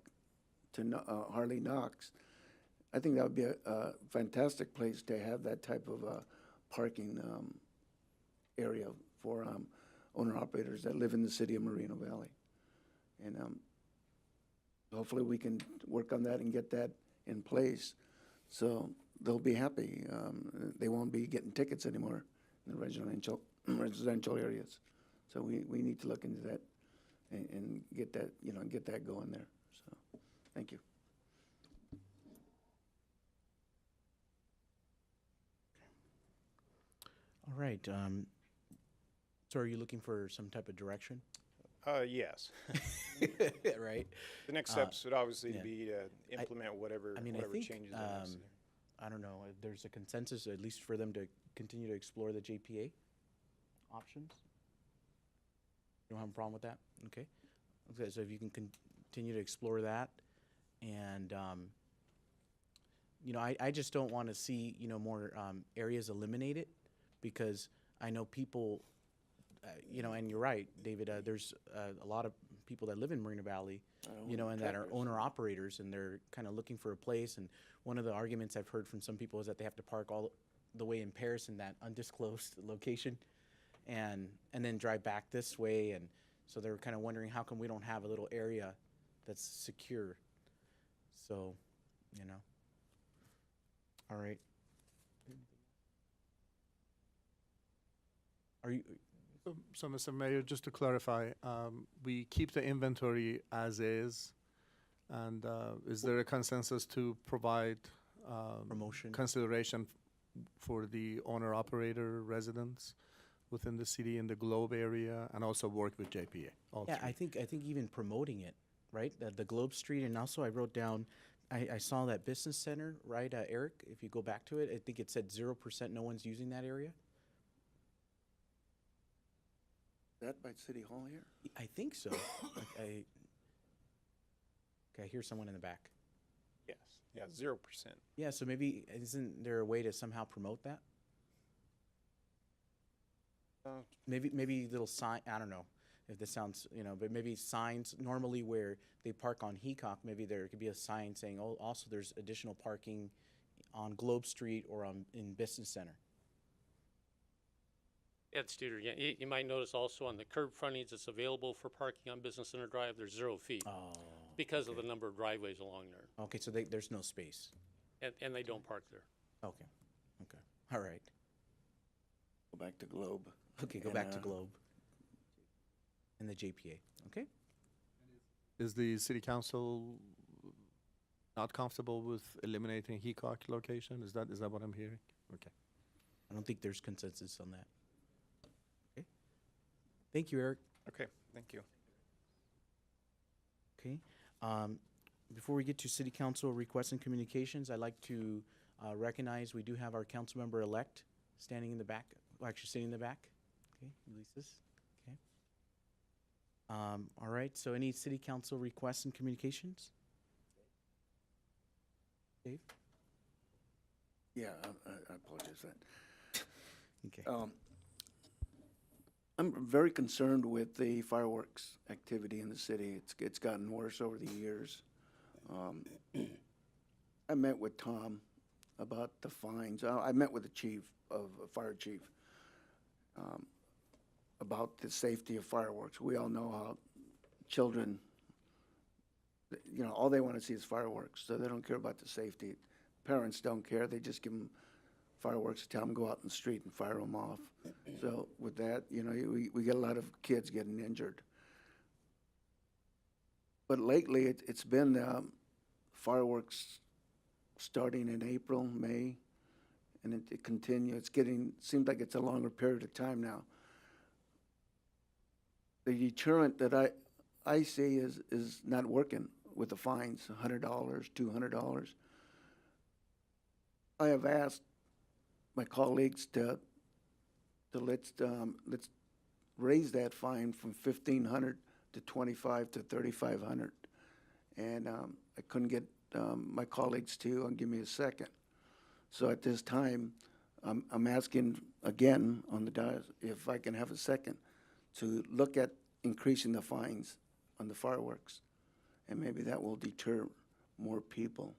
to Harley Knox, I think that would be a fantastic place to have that type of parking area for owner-operators that live in the city of Moreno Valley. And hopefully we can work on that and get that in place so they'll be happy. They won't be getting tickets anymore in the residential areas. So we need to look into that and get that, get that going there. So, thank you. All right. So are you looking for some type of direction? Yes. Right. The next steps would obviously yeah. be to implement whatever I whatever think, changes are necessary. I don't know, there's a consensus, at least for them to continue to explore the JPA options? You don't have a problem with that? Okay. Okay, so if you can continue to explore that, and, I just don't want to see, more areas eliminated, because I know people, and you're right, David, there's a lot of people that live in Moreno Valley, and that are owner-operators, and they're kind of looking for a place. And one of the arguments I've heard from some people is that they have to park all the way in Paris in that undisclosed location, and then drive back this way. And so they're kind of wondering, how come we don't have a little area that's secure? So, all right. Are you? So, Mr. Mayor, just to clarify, we keep the inventory as is, and is there a consensus to provide Promotion. consideration for the owner-operator residents within the city in the Globe area, and also work with JPA? Yeah, I think even promoting it, right? The Globe Street, and also I wrote down, I saw that business center, right, Eric? If you go back to it, I think it said 0%. No one's using that area. That by City Hall here? I think so. Okay, I hear someone in the back. Yes. Yeah, 0%. Yeah, so maybe isn't there a way to somehow promote that? Maybe little sign. I don't know if this sounds, but maybe signs normally where they park on Heacock. Maybe there could be a sign saying, "Oh, also there's additional parking on Globe Street or in Business Center." Ed Studer, yeah, you might notice also on the curb frontage that's available for parking on Business Center Drive, there's 0 feet. Oh. Because of the number of driveways along there. Okay, so there's no space. And they don't park there. Okay. All right. Go back to Globe. Okay, go back to Globe. And the JPA. Okay. Is the city council not comfortable with eliminating Heacock location? Is that what I'm hearing? Okay. I don't think there's consensus on that. Okay. Thank you, Eric. Okay, thank you. Okay. Before we get to city council requests and communications, I'd like to recognize we do have our council member-elect standing in the back, actually sitting in the back. Okay, Ulysses. Okay. All right, so any city council requests and communications? Dave? Yeah, I apologize for that. Okay. I'm very concerned with the fireworks activity in the city. It's gotten worse over the years. I met with Tom about the fines. I met with the chief fire chief, about the safety of fireworks. We all know how children, you know, all they want to see is fireworks, so they don't care about the safety. Parents don't care. They just give them fireworks, tell them to go out in the street and fire them off. So with that, you know, we get a lot of kids getting injured. But lately, it's been fireworks starting in April, May, and it continues. Seems like it's a longer period of time now. The deterrent that I see is not working with the fines, $100, $200. I have asked my colleagues to let's raise that fine from $1,500 to $2,500 to $3,500, and I couldn't get my colleagues to give me a second. So at this time, I'm asking again on the dais if I can have a second to look at increasing the fines on the fireworks, and maybe that will deter more people.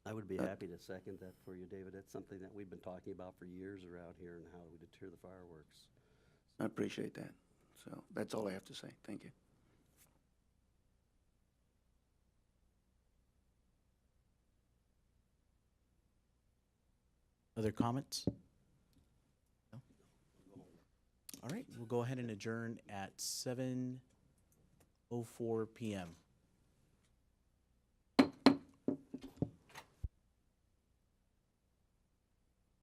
I would be happy to second that for you, David. That's something that we've been talking about for years around here and how we deter the fireworks. I appreciate that. So that's all I have to say. Thank you. Other comments? No? All right, we'll go ahead and adjourn at 7:04 p.m.